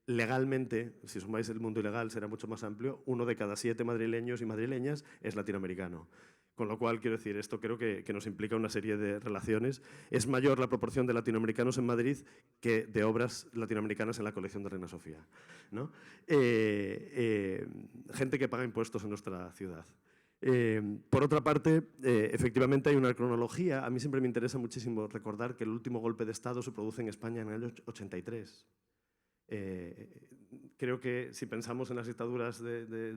legalmente, si sumáis el mundo ilegal será mucho más amplio, 1 de cada 7 madrileños y madrileñas es latinoamericano. Con lo cual, quiero decir, esto creo que nos implica una serie de relaciones. Es mayor la proporción de latinoamericanos en Madrid que de obras latinoamericanas en la colección de Reina Sofía, ¿no? Gente que paga impuestos en nuestra ciudad. Por otra parte, efectivamente hay una cronología. A mí siempre me interesa muchísimo recordar que el último golpe de Estado se produce en España en el año 83. Creo que si pensamos en las dictaduras de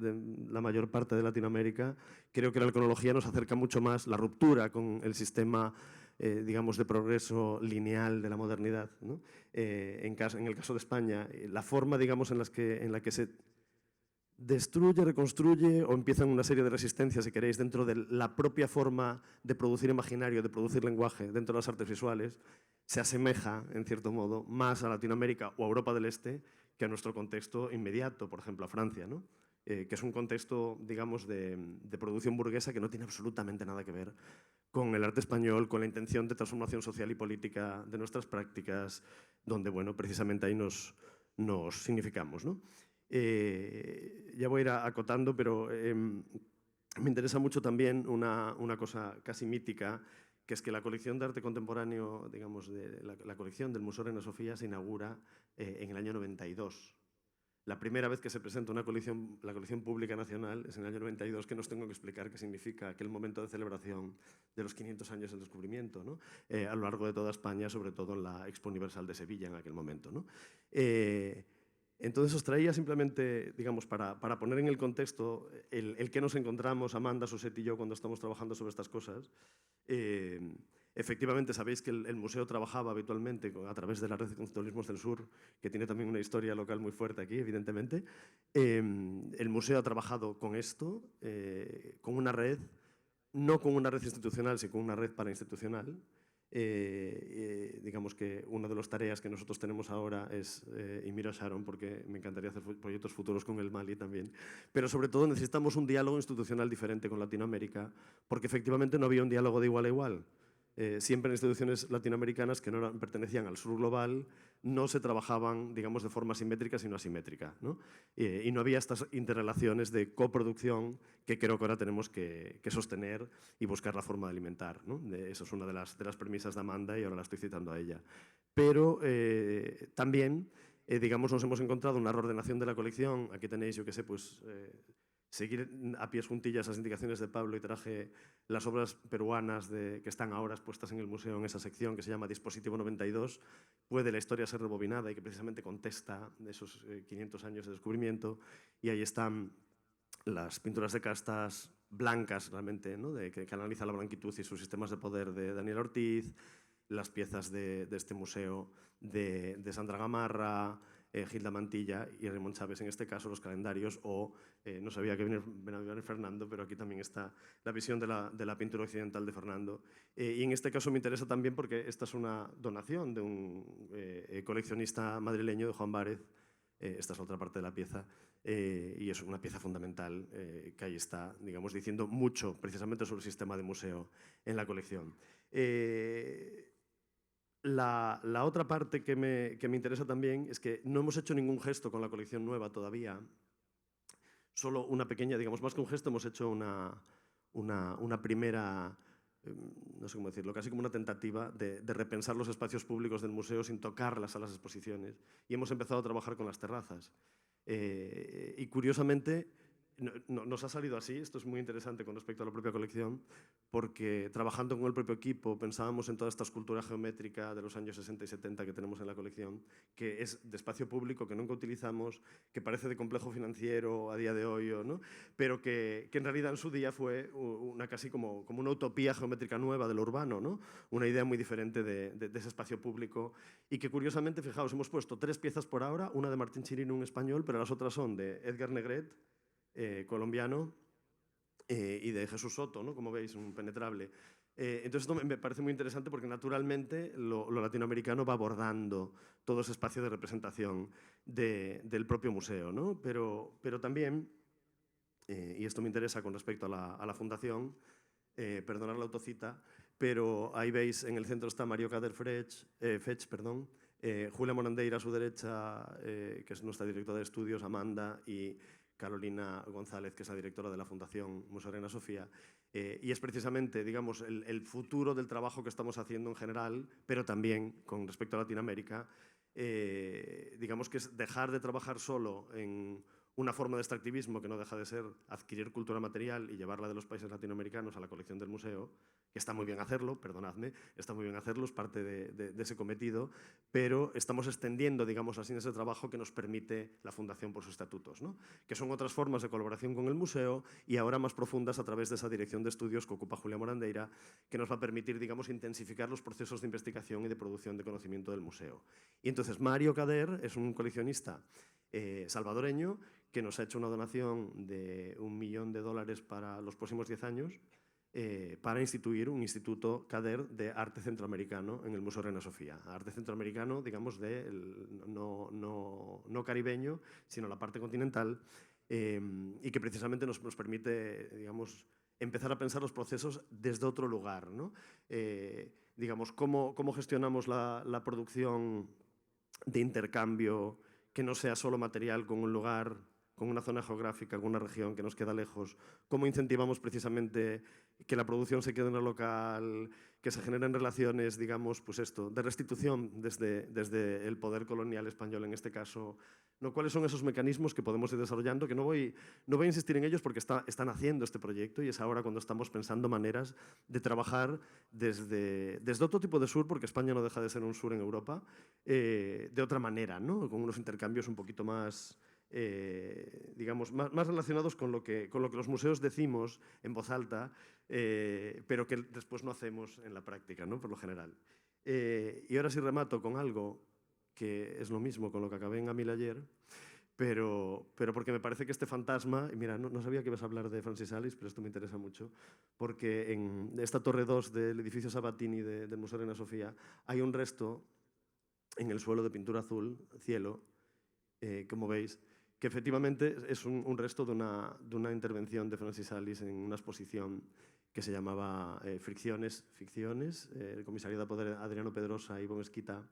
la mayor parte de Latinoamérica, creo que la cronología nos acerca mucho más la ruptura con el sistema, digamos, de progreso lineal de la modernidad, ¿no? En el caso de España, la forma, digamos, en la que se destruye, reconstruye o empiezan una serie de resistencias, si queréis, dentro de la propia forma de producir imaginario, de producir lenguaje dentro de las artes visuales, se asemeja, en cierto modo, más a Latinoamérica o a Europa del Este que a nuestro contexto inmediato, por ejemplo, a Francia, ¿no? Que es un contexto, digamos, de producción burguesa que no tiene absolutamente nada que ver con el arte español, con la intención de transformación social y política de nuestras prácticas, donde, bueno, precisamente ahí nos significamos, ¿no? Ya voy a ir acotando, pero me interesa mucho también una cosa casi mítica, que es que la colección de arte contemporáneo, digamos, la colección del Museo Reina Sofía se inaugura en el año 92. La primera vez que se presenta la colección pública nacional es en el año 92, que nos tengo que explicar qué significa aquel momento de celebración de los 500 años del descubrimiento, ¿no? A lo largo de toda España, sobre todo en la Expo Universal de Sevilla en aquel momento, ¿no? Entonces os traía simplemente, digamos, para poner en el contexto el que nos encontramos, Amanda, Suset y yo, cuando estamos trabajando sobre estas cosas. Efectivamente, sabéis que el museo trabajaba habitualmente a través de la red de conceptualismos del sur, que tiene también una historia local muy fuerte aquí, evidentemente. El museo ha trabajado con esto, con una red, no con una red institucional, sino con una red parainstitucional. Digamos que una de las tareas que nosotros tenemos ahora es, y miro a Sharon porque me encantaría hacer proyectos futuros con el Mali también, pero sobre todo necesitamos un diálogo institucional diferente con Latinoamérica, porque efectivamente no había un diálogo de igual a igual. Siempre en instituciones latinoamericanas que no pertenecían al sur global no se trabajaban, digamos, de forma simétrica, sino asimétrica, ¿no? Y no había estas interrelaciones de coproducción que creo que ahora tenemos que sostener y buscar la forma de alimentar, ¿no? Eso es una de las premisas de Amanda y ahora la estoy citando a ella. Pero también, digamos, nos hemos encontrado una reordenación de la colección. Aquí tenéis, yo qué sé, pues seguir a pies juntillas las indicaciones de Pablo y traje las obras peruanas que están ahora expuestas en el museo en esa sección que se llama Dispositivo 92, puede la historia ser rebobinada y que precisamente contesta de esos 500 años de descubrimiento, y ahí están las pinturas de castas blancas realmente, ¿no? que analiza la blanquitud y sus sistemas de poder de Daniel Ortiz, las piezas de este museo de Sandra Gamarra, Gilda Mantilla y Raymond Chávez, en este caso los calendarios, o no sabía que venía Fernando, pero aquí también está la visión de la pintura occidental de Fernando. Y en este caso me interesa también porque esta es una donación de un coleccionista madrileño, de Juan Várez. Esta es la otra parte de la pieza, y es una pieza fundamental que ahí está, digamos, diciendo mucho precisamente sobre el sistema de museo en la colección. La otra parte que me interesa también es que no hemos hecho ningún gesto con la colección nueva todavía, solo una pequeña, digamos, más que un gesto, hemos hecho una primera, no sé cómo decirlo, casi como una tentativa de repensar los espacios públicos del museo sin tocar las salas de exposiciones, y hemos empezado a trabajar con las terrazas. Y curiosamente, nos ha salido así. Esto es muy interesante con respecto a la propia colección, porque trabajando con el propio equipo pensábamos en toda esta escultura geométrica de los años 60 y 70 que tenemos en la colección, que es de espacio público, que nunca utilizamos, que parece de complejo financiero a día de hoy, ¿no? Pero que en realidad en su día fue casi como una utopía geométrica nueva de lo urbano, ¿no? Una idea muy diferente de ese espacio público, y que curiosamente, fijaos, hemos puesto 3 piezas por ahora, una de Martín Chirino, un español, pero las otras son de Edgar Negret, colombiano, y de Jesús Soto, ¿no? Como veis, un penetrable. Entonces esto me parece muy interesante porque naturalmente lo latinoamericano va abordando todo ese espacio de representación del propio museo, ¿no? Pero también, y esto me interesa con respecto a la fundación, perdonad la autocita, pero ahí veis, en el centro está Mario Kader Fetch, Julia Morandeira a su derecha, que es nuestra directora de estudios, Amanda, y Carolina González, que es la directora de la Fundación Museo Reina Sofía. Y es precisamente, digamos, el futuro del trabajo que estamos haciendo en general, pero también con respecto a Latinoamérica, digamos que es dejar de trabajar solo en una forma de extractivismo que no deja de ser adquirir cultura material y llevarla de los países latinoamericanos a la colección del museo, que está muy bien hacerlo, perdonadme, está muy bien hacerlo, es parte de ese cometido, pero estamos extendiendo, digamos así, ese trabajo que nos permite la Fundación por sus estatutos, ¿no? Que son otras formas de colaboración con el museo y ahora más profundas a través de esa dirección de estudios que ocupa Julia Morandeira, que nos va a permitir, digamos, intensificar los procesos de investigación y de producción de conocimiento del museo. Y entonces Mario Cader es un coleccionista salvadoreño que nos ha hecho una donación de $1 millón para los próximos 10 años para instituir un Instituto Cader de arte centroamericano en el Museo Reina Sofía. Arte centroamericano, digamos, no caribeño, sino la parte continental, y que precisamente nos permite, digamos, empezar a pensar los procesos desde otro lugar, ¿no? Digamos, cómo gestionamos la producción de intercambio que no sea solo material con un lugar, con una zona geográfica, con una región que nos queda lejos, cómo incentivamos precisamente que la producción se quede en el local, que se generen relaciones, digamos, pues esto, de restitución desde el poder colonial español en este caso, ¿no? ¿Cuáles son esos mecanismos que podemos ir desarrollando? Que no voy a insistir en ellos porque están haciendo este proyecto y es ahora cuando estamos pensando maneras de trabajar desde otro tipo de sur, porque España no deja de ser un sur en Europa, de otra manera, ¿no? Con unos intercambios un poquito más, digamos, más relacionados con lo que los museos decimos en voz alta, pero que después no hacemos en la práctica, ¿no? Por lo general. Y ahora sí remato con algo que es lo mismo con lo que acabé en Amil ayer, pero porque me parece que este fantasma, y mira, no sabía que ibas a hablar de Francis Alice, pero esto me interesa mucho, porque en esta torre 2 del edificio Sabatini del Museo Reina Sofía hay un resto en el suelo de pintura azul, cielo, como veis, que efectivamente es un resto de una intervención de Francis Alice en una exposición que se llamaba Ficciones, el comisario de poder Adriano Pedrosa y Ivo Mesquita,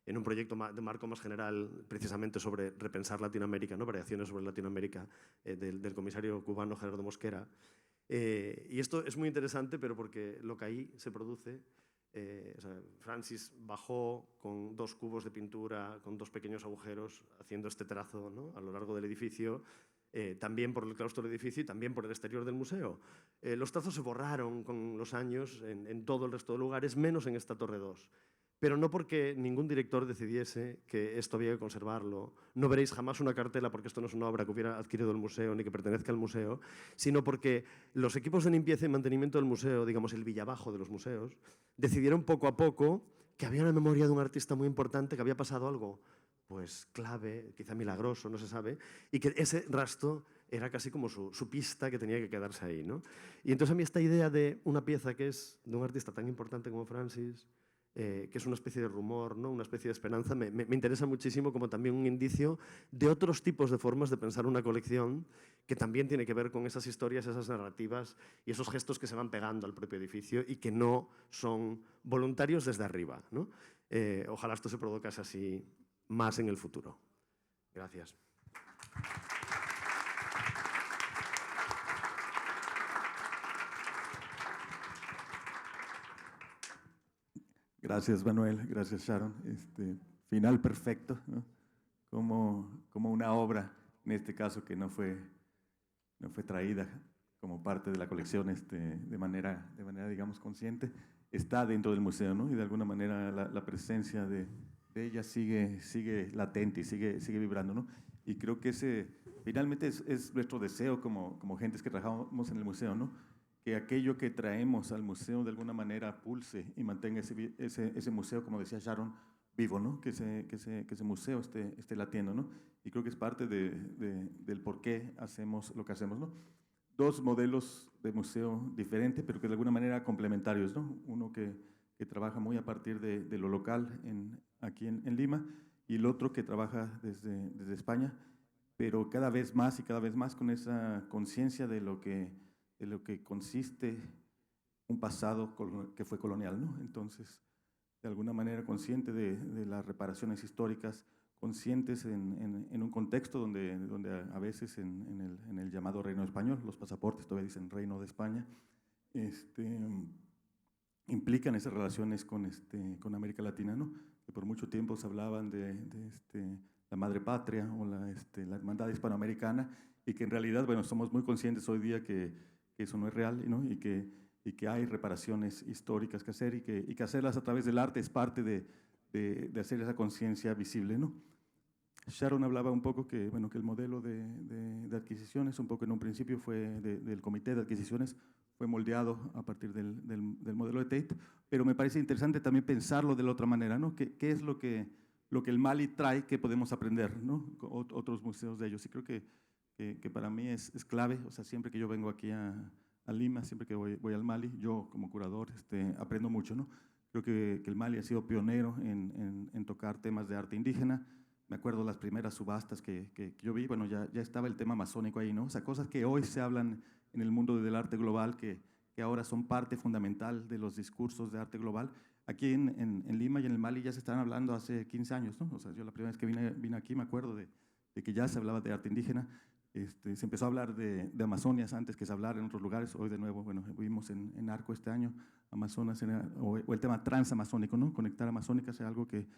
en un proyecto de marco más general, precisamente sobre repensar Latinoamérica, ¿no? Variaciones sobre Latinoamérica, del comisario cubano Gerardo Mosquera. Y esto es muy interesante, pero porque lo que ahí se produce, o sea, Francis bajó con 2 cubos de pintura, con 2 pequeños agujeros, haciendo este trazo, ¿no? A lo largo del edificio, también por el claustro del edificio y también por el exterior del museo. Los trazos se borraron con los años en todo el resto de lugares, menos en esta torre 2. Pero no porque ningún director decidiese que esto había que conservarlo. No veréis jamás una cartela porque esto no es una obra que hubiera adquirido el museo ni que pertenezca al museo, sino porque los equipos de limpieza y mantenimiento del museo, digamos el Villabajo de los museos, decidieron poco a poco que había una memoria de un artista muy importante, que había pasado algo pues clave, quizá milagroso, no se sabe, y que ese rastro era casi como su pista que tenía que quedarse ahí, ¿no? Y entonces a mí esta idea de una pieza que es de un artista tan importante como Francis, que es una especie de rumor, ¿no? Una especie de esperanza, me interesa muchísimo como también un indicio de otros tipos de formas de pensar una colección que también tiene que ver con esas historias, esas narrativas y esos gestos que se van pegando al propio edificio y que no son voluntarios desde arriba, ¿no? Ojalá esto se produzcase así más en el futuro. Gracias. Gracias, Manuel. Gracias, Sharon. Final perfecto, ¿no? Como una obra, en este caso, que no fue traída como parte de la colección de manera, digamos, consciente, está dentro del museo, ¿no? Y de alguna manera la presencia de ella sigue latente y sigue vibrando, ¿no? Y creo que finalmente es nuestro deseo como gentes que trabajamos en el museo, ¿no? Que aquello que traemos al museo de alguna manera pulse y mantenga ese museo, como decía Sharon, vivo, ¿no? Que ese museo esté latiendo, ¿no? Y creo que es parte del por qué hacemos lo que hacemos, ¿no? 2 modelos de museo diferentes, pero que de alguna manera complementarios, ¿no? Uno que trabaja muy a partir de lo local aquí en Lima, y el otro que trabaja desde España, pero cada vez más con esa conciencia de lo que consiste un pasado que fue colonial, ¿no? Entonces, de alguna manera consciente de las reparaciones históricas, conscientes en un contexto donde a veces en el llamado Reino Español, los pasaportes todavía dicen Reino de España, implican esas relaciones con América Latina, ¿no? Que por mucho tiempo se hablaban de la madre patria o la hermandad hispanoamericana, y que en realidad, bueno, somos muy conscientes hoy día que eso no es real, ¿no? Y que hay reparaciones históricas que hacer, y que hacerlas a través del arte es parte de hacer esa conciencia visible, ¿no? Sharon hablaba un poco que, bueno, que el modelo de adquisiciones, un poco en un principio fue del comité de adquisiciones, fue moldeado a partir del modelo de Tate, pero me parece interesante también pensarlo de la otra manera, ¿no? ¿Qué es lo que el Mali trae que podemos aprender, ¿no? Otros museos de ellos. Y creo que para mí es clave, o sea, siempre que yo vengo aquí a Lima, siempre que voy al Mali, yo como curador aprendo mucho, ¿no? Creo que el Mali ha sido pionero en tocar temas de arte indígena. Me acuerdo las primeras subastas que yo vi, bueno, ya estaba el tema amazónico ahí, ¿no? O sea, cosas que hoy se hablan en el mundo del arte global, que ahora son parte fundamental de los discursos de arte global. Aquí en Lima y en el Mali ya se están hablando hace 15 años, ¿no? O sea, yo la primera vez que vine aquí me acuerdo de que ya se hablaba de arte indígena. Se empezó a hablar de Amazonias antes que se hablara en otros lugares. Hoy de nuevo, bueno, vimos en Arco este año, Amazonas, o el tema transamazónico, ¿no? Conectar amazónicas es algo que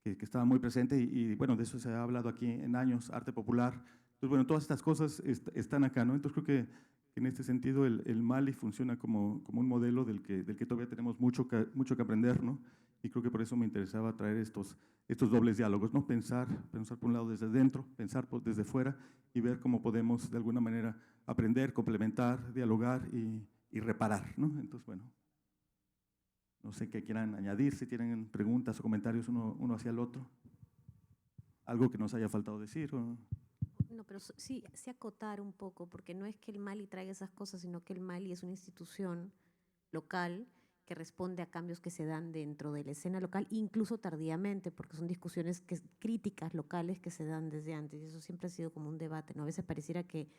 estaba muy presente, y bueno, de eso se ha hablado aquí en años, arte popular. Entonces, bueno, todas estas cosas están acá, ¿no? Entonces creo que en este sentido el Mali funciona como un modelo del que todavía tenemos mucho que aprender, ¿no? Y creo que por eso me interesaba traer estos dobles diálogos, ¿no? Pensar por un lado desde dentro, pensar desde fuera, y ver cómo podemos de alguna manera aprender, complementar, dialogar y reparar, ¿no? Entonces, bueno, no sé qué quieran añadir, si tienen preguntas o comentarios uno hacia el otro. ¿Algo que nos haya faltado decir? No, pero sí acotar un poco, porque no es que el Mali traiga esas cosas, sino que el Mali es una institución local que responde a cambios que se dan dentro de la escena local, incluso tardíamente, porque son discusiones críticas locales que se dan desde antes, y eso siempre ha sido como un debate, ¿no? A veces pareciera que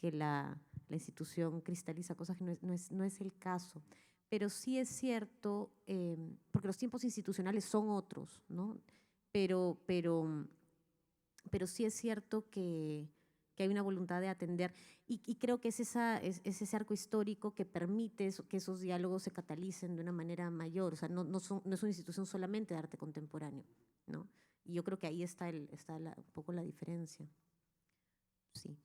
la institución cristaliza cosas que no es el caso. Pero sí es cierto, porque los tiempos institucionales son otros, ¿no? Pero sí es cierto que hay una voluntad de atender, y creo que es ese arco histórico que permite que esos diálogos se catalicen de una manera mayor. O sea, no es una institución solamente de arte contemporáneo, ¿no? Y yo creo que ahí está un poco la diferencia. Sí.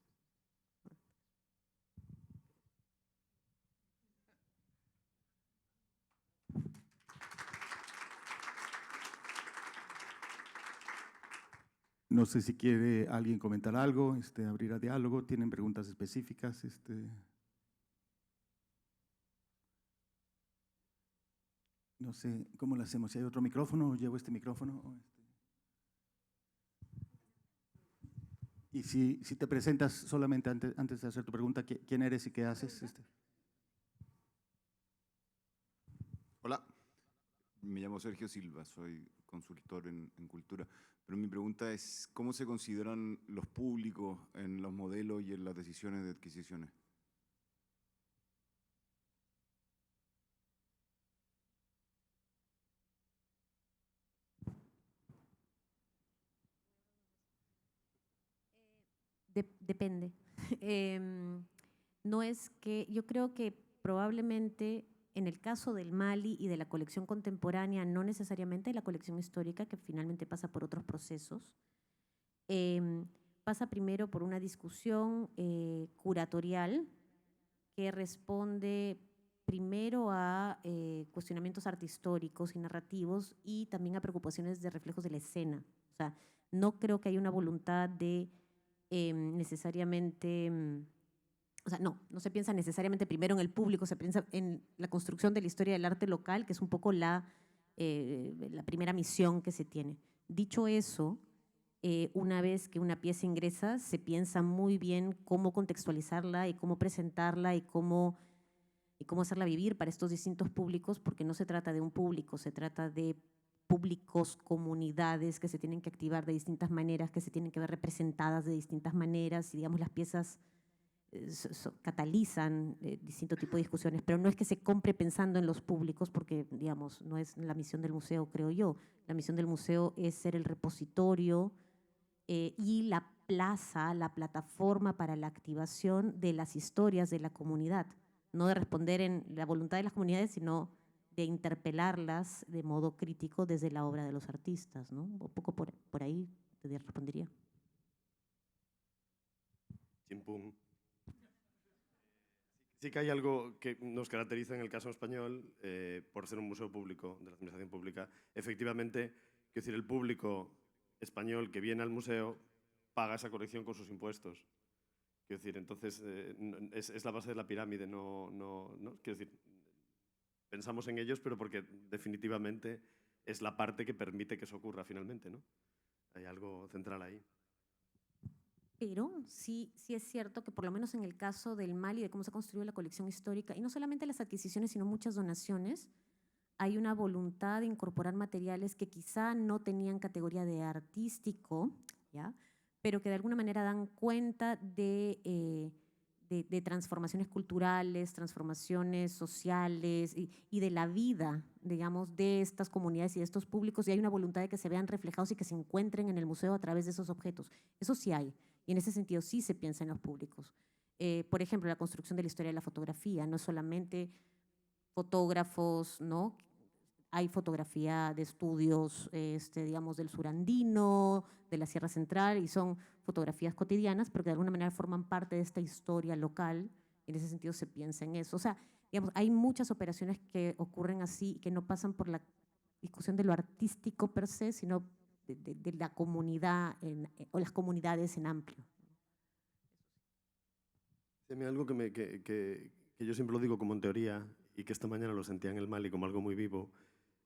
No sé si quiere alguien comentar algo, abrir a diálogo. ¿Tienen preguntas específicas? No sé, ¿cómo lo hacemos? ¿Si hay otro micrófono o llevo este micrófono? Y si te presentas solamente antes de hacer tu pregunta, ¿quién eres y qué haces? Hola, me llamo Sergio Silva, soy consultor en cultura, pero mi pregunta es, ¿cómo se consideran los públicos en los modelos y en las decisiones de adquisiciones? Depende. No es que, yo creo que probablemente en el caso del Mali y de la colección contemporánea, no necesariamente la colección histórica, que finalmente pasa por otros procesos, pasa primero por una discusión curatorial que responde primero a cuestionamientos artehistóricos y narrativos, y también a preocupaciones de reflejos de la escena. O sea, no creo que haya una voluntad de necesariamente, o sea, no se piensa necesariamente primero en el público, se piensa en la construcción de la historia del arte local, que es un poco la primera misión que se tiene. Dicho eso, una vez que una pieza ingresa, se piensa muy bien cómo contextualizarla y cómo presentarla y cómo hacerla vivir para estos distintos públicos, porque no se trata de un público, se trata de públicos, comunidades que se tienen que activar de distintas maneras, que se tienen que ver representadas de distintas maneras, y digamos las piezas catalizan distinto tipo de discusiones, pero no es que se compre pensando en los públicos, porque, digamos, no es la misión del museo, creo yo. La misión del museo es ser el repositorio y la plaza, la plataforma para la activación de las historias de la comunidad. No de responder en la voluntad de las comunidades, sino de interpelarlas de modo crítico desde la obra de los artistas, ¿no? Un poco por ahí te respondería. Chimpum. Sí que hay algo que nos caracteriza en el caso español, por ser un museo público, de la administración pública. Efectivamente, quiero decir, el público español que viene al museo paga esa colección con sus impuestos. Quiero decir, entonces es la base de la pirámide, no, quiero decir, pensamos en ellos, pero porque definitivamente es la parte que permite que eso ocurra finalmente, ¿no? Hay algo central ahí. Pero sí es cierto que por lo menos en el caso del Mali, de cómo se ha construido la colección histórica, y no solamente las adquisiciones, sino muchas donaciones, hay una voluntad de incorporar materiales que quizá no tenían categoría de artístico, ¿ya? Pero que de alguna manera dan cuenta de transformaciones culturales, transformaciones sociales y de la vida, digamos, de estas comunidades y de estos públicos, y hay una voluntad de que se vean reflejados y que se encuentren en el museo a través de esos objetos. Eso sí hay, y en ese sentido sí se piensa en los públicos. Por ejemplo, la construcción de la historia de la fotografía, no solamente fotógrafos, ¿no? Hay fotografía de estudios, digamos, del surandino, de la Sierra Central, y son fotografías cotidianas, pero que de alguna manera forman parte de esta historia local. En ese sentido se piensa en eso. O sea, digamos, hay muchas operaciones que ocurren así, que no pasan por la discusión de lo artístico per se, sino de la comunidad o las comunidades en amplio. Sí, a mí algo que yo siempre lo digo como en teoría, y que esta mañana lo sentía en el Mali como algo muy vivo,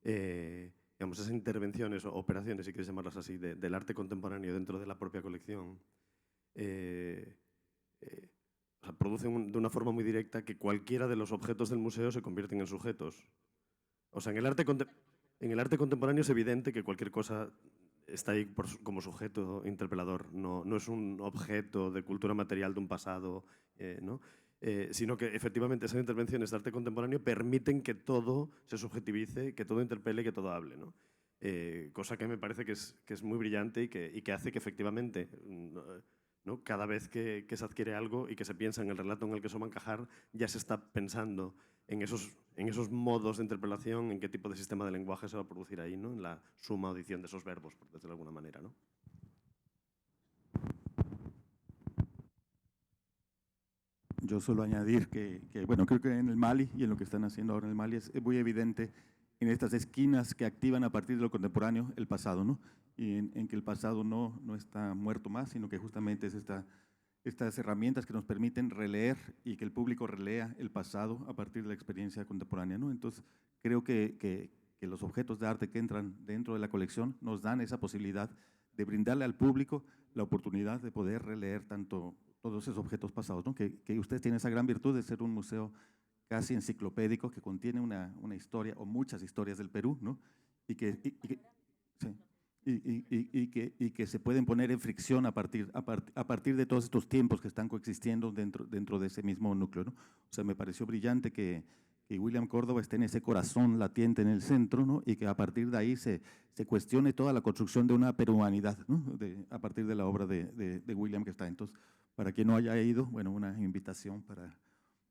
digamos, esas intervenciones o operaciones, si quieres llamarlas así, del arte contemporáneo dentro de la propia colección, o sea, producen de una forma muy directa que cualquiera de los objetos del museo se convierten en sujetos. O sea, en el arte contemporáneo es evidente que cualquier cosa está ahí como sujeto interpelador, no es un objeto de cultura material de un pasado, ¿no? Sino que efectivamente esas intervenciones de arte contemporáneo permiten que todo se subjetivice, que todo interpele, que todo hable, ¿no? Cosa que me parece que es muy brillante y que hace que efectivamente, ¿no? Cada vez que se adquiere algo y que se piensa en el relato en el que eso va a encajar, ya se está pensando en esos modos de interpelación, en qué tipo de sistema de lenguaje se va a producir ahí, ¿no? En la suma o adición de esos verbos, por decirlo de alguna manera, ¿no? Yo solo añadir bueno, creo que en el Mali y en lo que están haciendo ahora en el Mali es muy evidente en estas esquinas que activan a partir de lo contemporáneo el pasado, ¿no? Y en que el pasado no está muerto más, sino que justamente es estas herramientas que nos permiten releer y que el público relea el pasado a partir de la experiencia contemporánea, ¿no? Entonces, creo que los objetos de arte que entran dentro de la colección nos dan esa posibilidad de brindarle al público la oportunidad de poder releer todos esos objetos pasados, ¿no? Que usted tiene esa gran virtud de ser un museo casi enciclopédico que contiene una historia o muchas historias del Perú, ¿no? Y que se pueden poner en fricción a partir de todos estos tiempos que están coexistiendo dentro de ese mismo núcleo, ¿no? O sea, me pareció brillante que William Córdoba esté en ese corazón latiente en el centro, ¿no? Y que a partir de ahí se cuestione toda la construcción de una peruanidad, ¿no? A partir de la obra de William que está. Entonces, para quien no haya ido, bueno, una invitación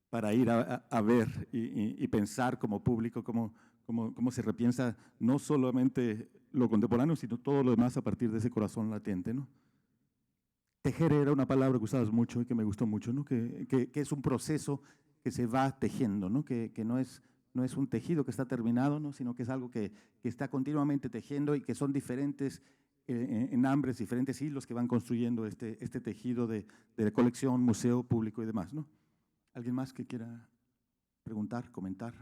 para ir a ver y pensar como público cómo se repiensa no solamente lo contemporáneo, sino todo lo demás a partir de ese corazón latente, ¿no? Tejer era una palabra que usabas mucho y que me gustó mucho, ¿no? Que es un proceso que se va tejiendo, ¿no? Que no es un tejido que está terminado, ¿no? Sino que es algo que está continuamente tejiendo y que son diferentes enambres, diferentes hilos que van construyendo este tejido de colección, museo, público y demás, ¿no? ¿Alguien más que quiera preguntar, comentar?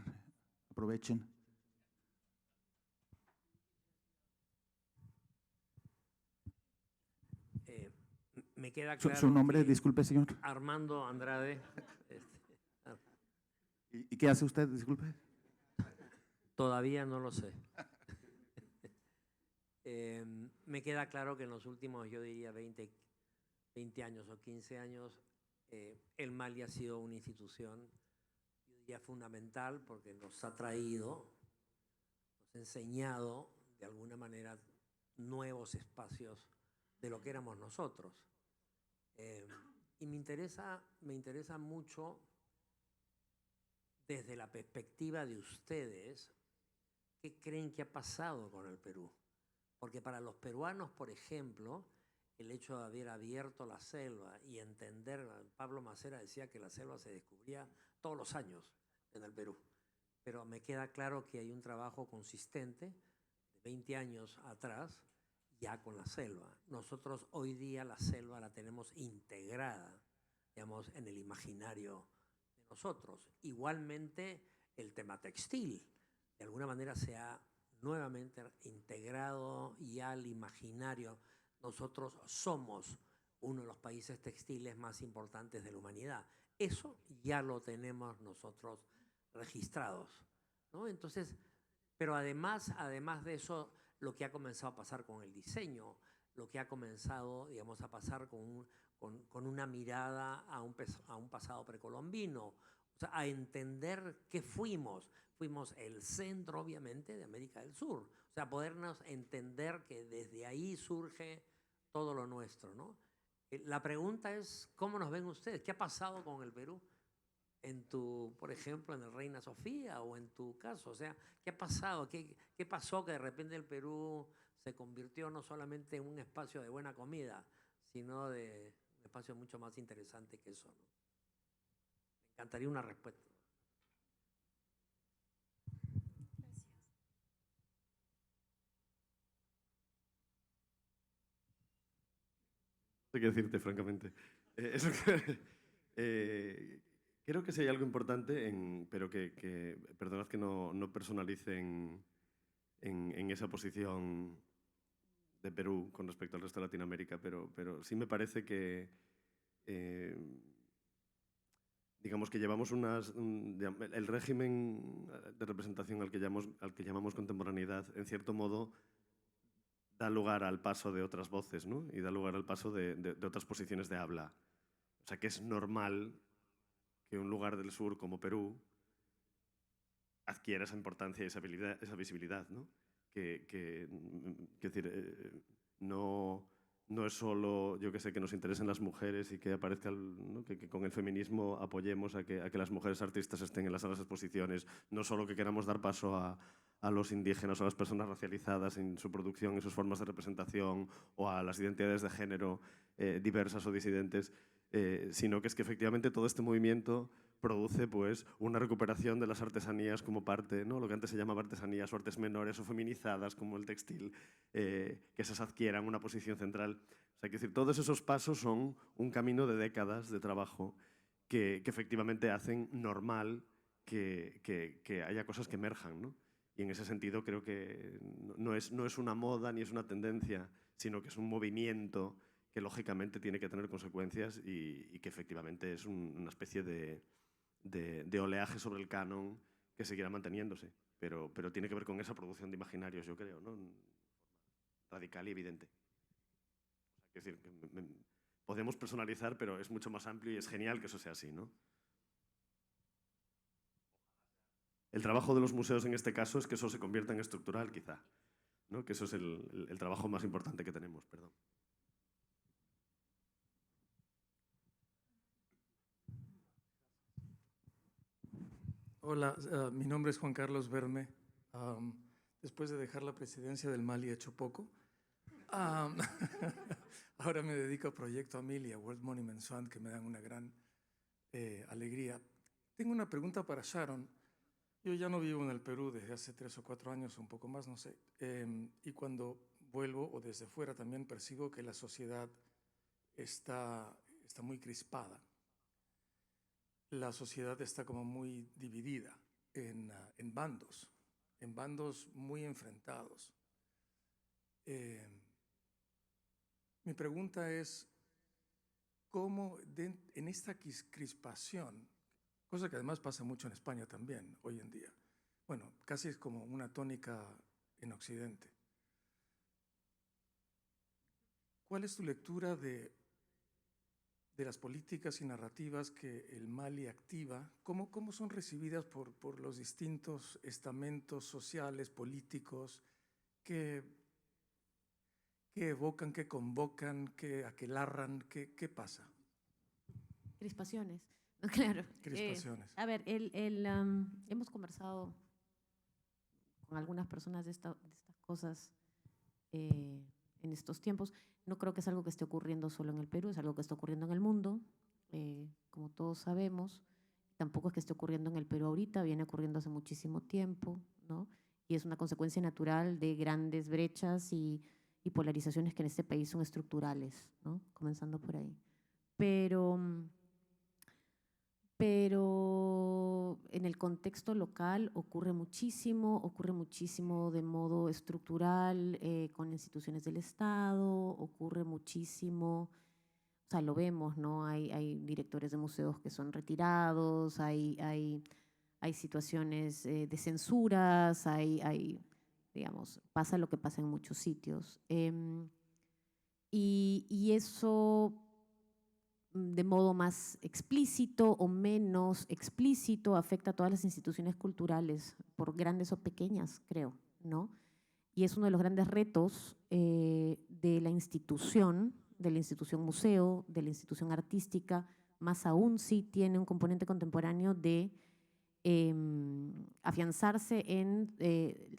Aprovechen. Me queda claro. ¿Su nombre, disculpe, señor? Armando Andrade. ¿Y qué hace usted, disculpe? Todavía no lo sé. Me queda claro que en los últimos, yo diría, 20 años o 15 años, el Mali ha sido una institución, yo diría, fundamental porque nos ha traído, nos ha enseñado de alguna manera nuevos espacios de lo que éramos nosotros. Y me interesa mucho desde la perspectiva de ustedes, ¿qué creen que ha pasado con el Perú? Porque para los peruanos, por ejemplo, el hecho de haber abierto la selva y entender, Pablo Macera decía que la selva se descubría todos los años en el Perú, pero me queda claro que hay un trabajo consistente de 20 años atrás ya con la selva. Nosotros hoy día la selva la tenemos integrada, digamos, en el imaginario de nosotros. Igualmente el tema textil, de alguna manera se ha nuevamente integrado ya al imaginario. Nosotros somos uno de los países textiles más importantes de la humanidad. Eso ya lo tenemos nosotros registrados, ¿no? Entonces, pero además de eso, lo que ha comenzado a pasar con el diseño, lo que ha comenzado, digamos, a pasar con una mirada a un pasado precolombino, o sea, a entender qué fuimos. Fuimos el centro, obviamente, de América del Sur. O sea, podernos entender que desde ahí surge todo lo nuestro, ¿no? La pregunta es, ¿cómo nos ven ustedes? ¿Qué ha pasado con el Perú? Por ejemplo, en el Reina Sofía o en tu caso, o sea, ¿qué ha pasado? ¿Qué pasó que de repente el Perú se convirtió no solamente en un espacio de buena comida, sino de un espacio mucho más interesante que eso, ¿no? Me encantaría una respuesta. No sé qué decirte, francamente. Creo que sí hay algo importante, pero perdonad que no personalice en esa posición de Perú con respecto al resto de Latinoamérica, pero sí me parece que, digamos que llevamos el régimen de representación al que llamamos contemporaneidad, en cierto modo, da lugar al paso de otras voces, ¿no? Y da lugar al paso de otras posiciones de habla. O sea, que es normal que un lugar del sur como Perú adquiera esa importancia y esa visibilidad, ¿no? No es solo, yo que sé, que nos interesen las mujeres y que aparezca, ¿no? que con el feminismo apoyemos a que las mujeres artistas estén en las salas de exposiciones, no solo que queramos dar paso a los indígenas o a las personas racializadas en su producción, en sus formas de representación, o a las identidades de género diversas o disidentes, sino que es que efectivamente todo este movimiento produce pues, una recuperación de las artesanías como parte, ¿no? Lo que antes se llamaba artesanías o artes menores o feminizadas, como el textil, que esas adquieran una posición central. O sea, que decir, todos esos pasos son un camino de décadas de trabajo que efectivamente hacen normal que haya cosas que emerjan, ¿no? Y en ese sentido creo que no es una moda ni es una tendencia, sino que es un movimiento que lógicamente tiene que tener consecuencias y que efectivamente es una especie de oleaje sobre el canon que seguirá manteniéndose, pero tiene que ver con esa producción de imaginarios, yo creo, ¿no? Radical y evidente. Es decir, podemos personalizar, pero es mucho más amplio y es genial que eso sea así, ¿no? El trabajo de los museos en este caso es que eso se convierta en estructural, quizá, ¿no? Que eso es el trabajo más importante que tenemos, perdón. Hola, mi nombre es Juan Carlos Verme. Después de dejar la presidencia del Mali he hecho poco. Ahora me dedico a Proyecto Amelia, World Monuments Fund, que me dan una gran alegría. Tengo una pregunta para Sharon. Yo ya no vivo en el Perú desde hace 3 o 4 años, un poco más, no sé. Y cuando vuelvo, o desde fuera también, percibo que la sociedad está muy crispada. La sociedad está como muy dividida en bandos muy enfrentados. Mi pregunta es, ¿cómo en esta crispación, cosa que además pasa mucho en España también hoy en día, bueno, casi es como una tónica en Occidente, ¿cuál es tu lectura de de las políticas y narrativas que el Mali activa, ¿cómo son recibidas por los distintos estamentos sociales, políticos, que evocan, que convocan, que aquelarran? ¿Qué pasa? Crispaciones. Claro. Crispaciones. A ver, hemos conversado con algunas personas de estas cosas en estos tiempos. No creo que es algo que esté ocurriendo solo en el Perú, es algo que está ocurriendo en el mundo, como todos sabemos. Tampoco es que esté ocurriendo en el Perú ahorita, viene ocurriendo hace muchísimo tiempo, ¿no? Y es una consecuencia natural de grandes brechas y polarizaciones que en este país son estructurales, ¿no? Comenzando por ahí. Pero en el contexto local ocurre muchísimo de modo estructural con instituciones del Estado, ocurre muchísimo, o sea, lo vemos, ¿no? Hay directores de museos que son retirados, hay situaciones de censuras, digamos, pasa lo que pasa en muchos sitios. Y eso de modo más explícito o menos explícito afecta a todas las instituciones culturales, por grandes o pequeñas, creo, ¿no? Y es uno de los grandes retos de la institución museo, de la institución artística, más aún si tiene un componente contemporáneo de afianzarse en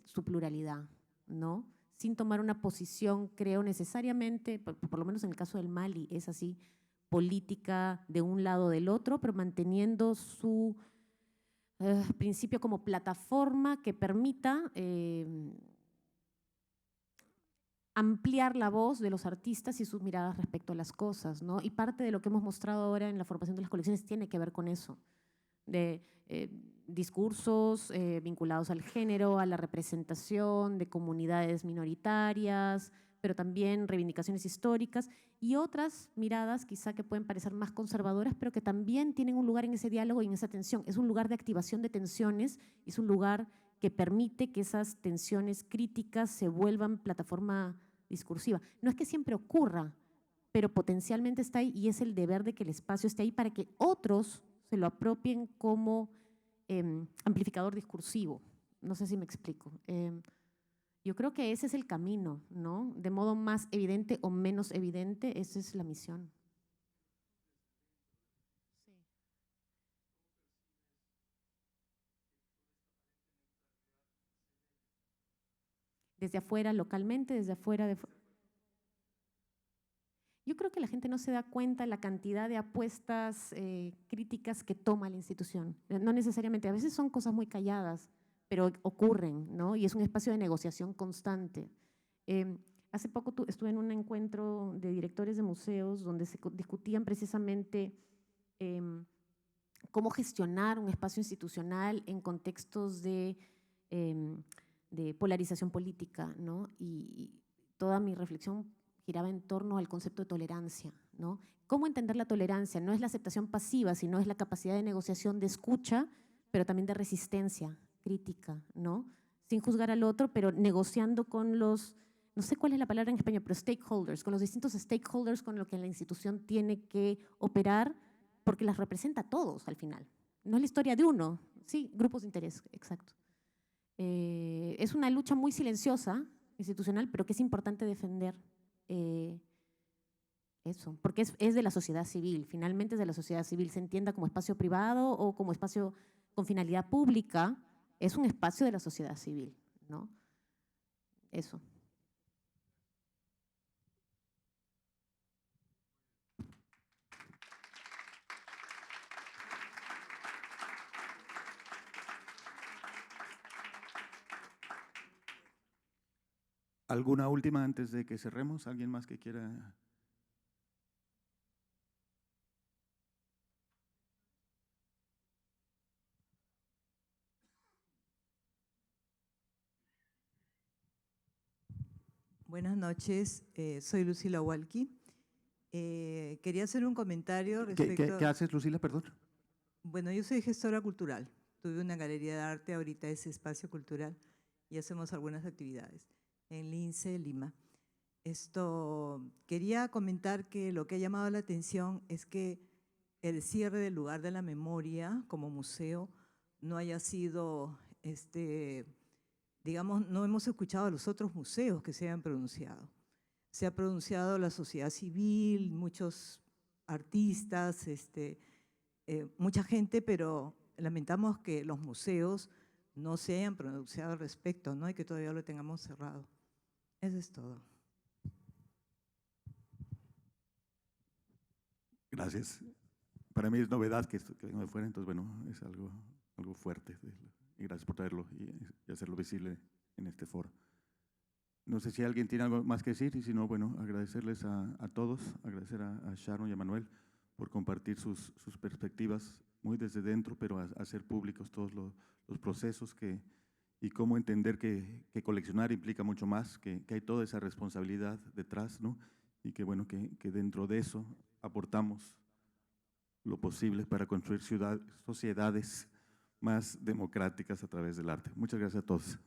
su pluralidad, ¿no? Sin tomar una posición, creo, necesariamente, por lo menos en el caso del Mali, es así, política de un lado o del otro, pero manteniendo su principio como plataforma que permita ampliar la voz de los artistas y sus miradas respecto a las cosas, ¿no? Y parte de lo que hemos mostrado ahora en la formación de las colecciones tiene que ver con eso, de discursos vinculados al género, a la representación de comunidades minoritarias, pero también reivindicaciones históricas y otras miradas quizá que pueden parecer más conservadoras, pero que también tienen un lugar en ese diálogo y en esa tensión. Es un lugar de activación de tensiones, es un lugar que permite que esas tensiones críticas se vuelvan plataforma discursiva. No es que siempre ocurra, pero potencialmente está ahí y es el deber de que el espacio esté ahí para que otros se lo apropien como amplificador discursivo. No sé si me explico. Yo creo que ese es el camino, ¿no? De modo más evidente o menos evidente, esa es la misión. Sí. Desde afuera, localmente, desde afuera. Yo creo que la gente no se da cuenta la cantidad de apuestas críticas que toma la institución. No necesariamente, a veces son cosas muy calladas, pero ocurren, ¿no? Y es un espacio de negociación constante. Hace poco estuve en un encuentro de directores de museos donde se discutían precisamente cómo gestionar un espacio institucional en contextos de polarización política, ¿no? Y toda mi reflexión giraba en torno al concepto de tolerancia, ¿no? ¿Cómo entender la tolerancia? No es la aceptación pasiva, sino es la capacidad de negociación, de escucha, pero también de resistencia crítica, ¿no? Sin juzgar al otro, pero negociando con los, no sé cuál es la palabra en español, pero stakeholders, con los distintos stakeholders con los que la institución tiene que operar, porque las representa a todos al final. No es la historia de uno, sí, grupos de interés, exacto. Es una lucha muy silenciosa, institucional, pero que es importante defender eso, porque es de la sociedad civil, finalmente es de la sociedad civil, se entienda como espacio privado o como espacio con finalidad pública, es un espacio de la sociedad civil, ¿no? Eso. ¿Alguna última antes de que cerremos? ¿Alguien más que quiera? Buenas noches, soy Lucila Walki. Quería hacer un comentario respecto… ¿Qué haces, Lucila, perdón? Bueno, yo soy gestora cultural. Tuve una galería de arte, ahorita es espacio cultural y hacemos algunas actividades en Lince, Lima. Quería comentar que lo que ha llamado la atención es que el cierre del lugar de la memoria como museo no haya sido, digamos, no hemos escuchado a los otros museos que se hayan pronunciado. Se ha pronunciado la sociedad civil, muchos artistas, mucha gente, pero lamentamos que los museos no se hayan pronunciado al respecto, ¿no? Y que todavía lo tengamos cerrado. Eso es todo. Gracias. Para mí es novedad que venga de fuera, entonces, bueno, es algo fuerte. Y gracias por traerlo y hacerlo visible en este foro. No sé si alguien tiene algo más que decir, y si no, bueno, agradecerles a todos, agradecer a Sharon y a Manuel por compartir sus perspectivas muy desde dentro, pero hacer públicos todos los procesos y cómo entender que coleccionar implica mucho más, que hay toda esa responsabilidad detrás, ¿no? Y que, bueno, que dentro de eso aportamos lo posible para construir sociedades más democráticas a través del arte. Muchas gracias a todos.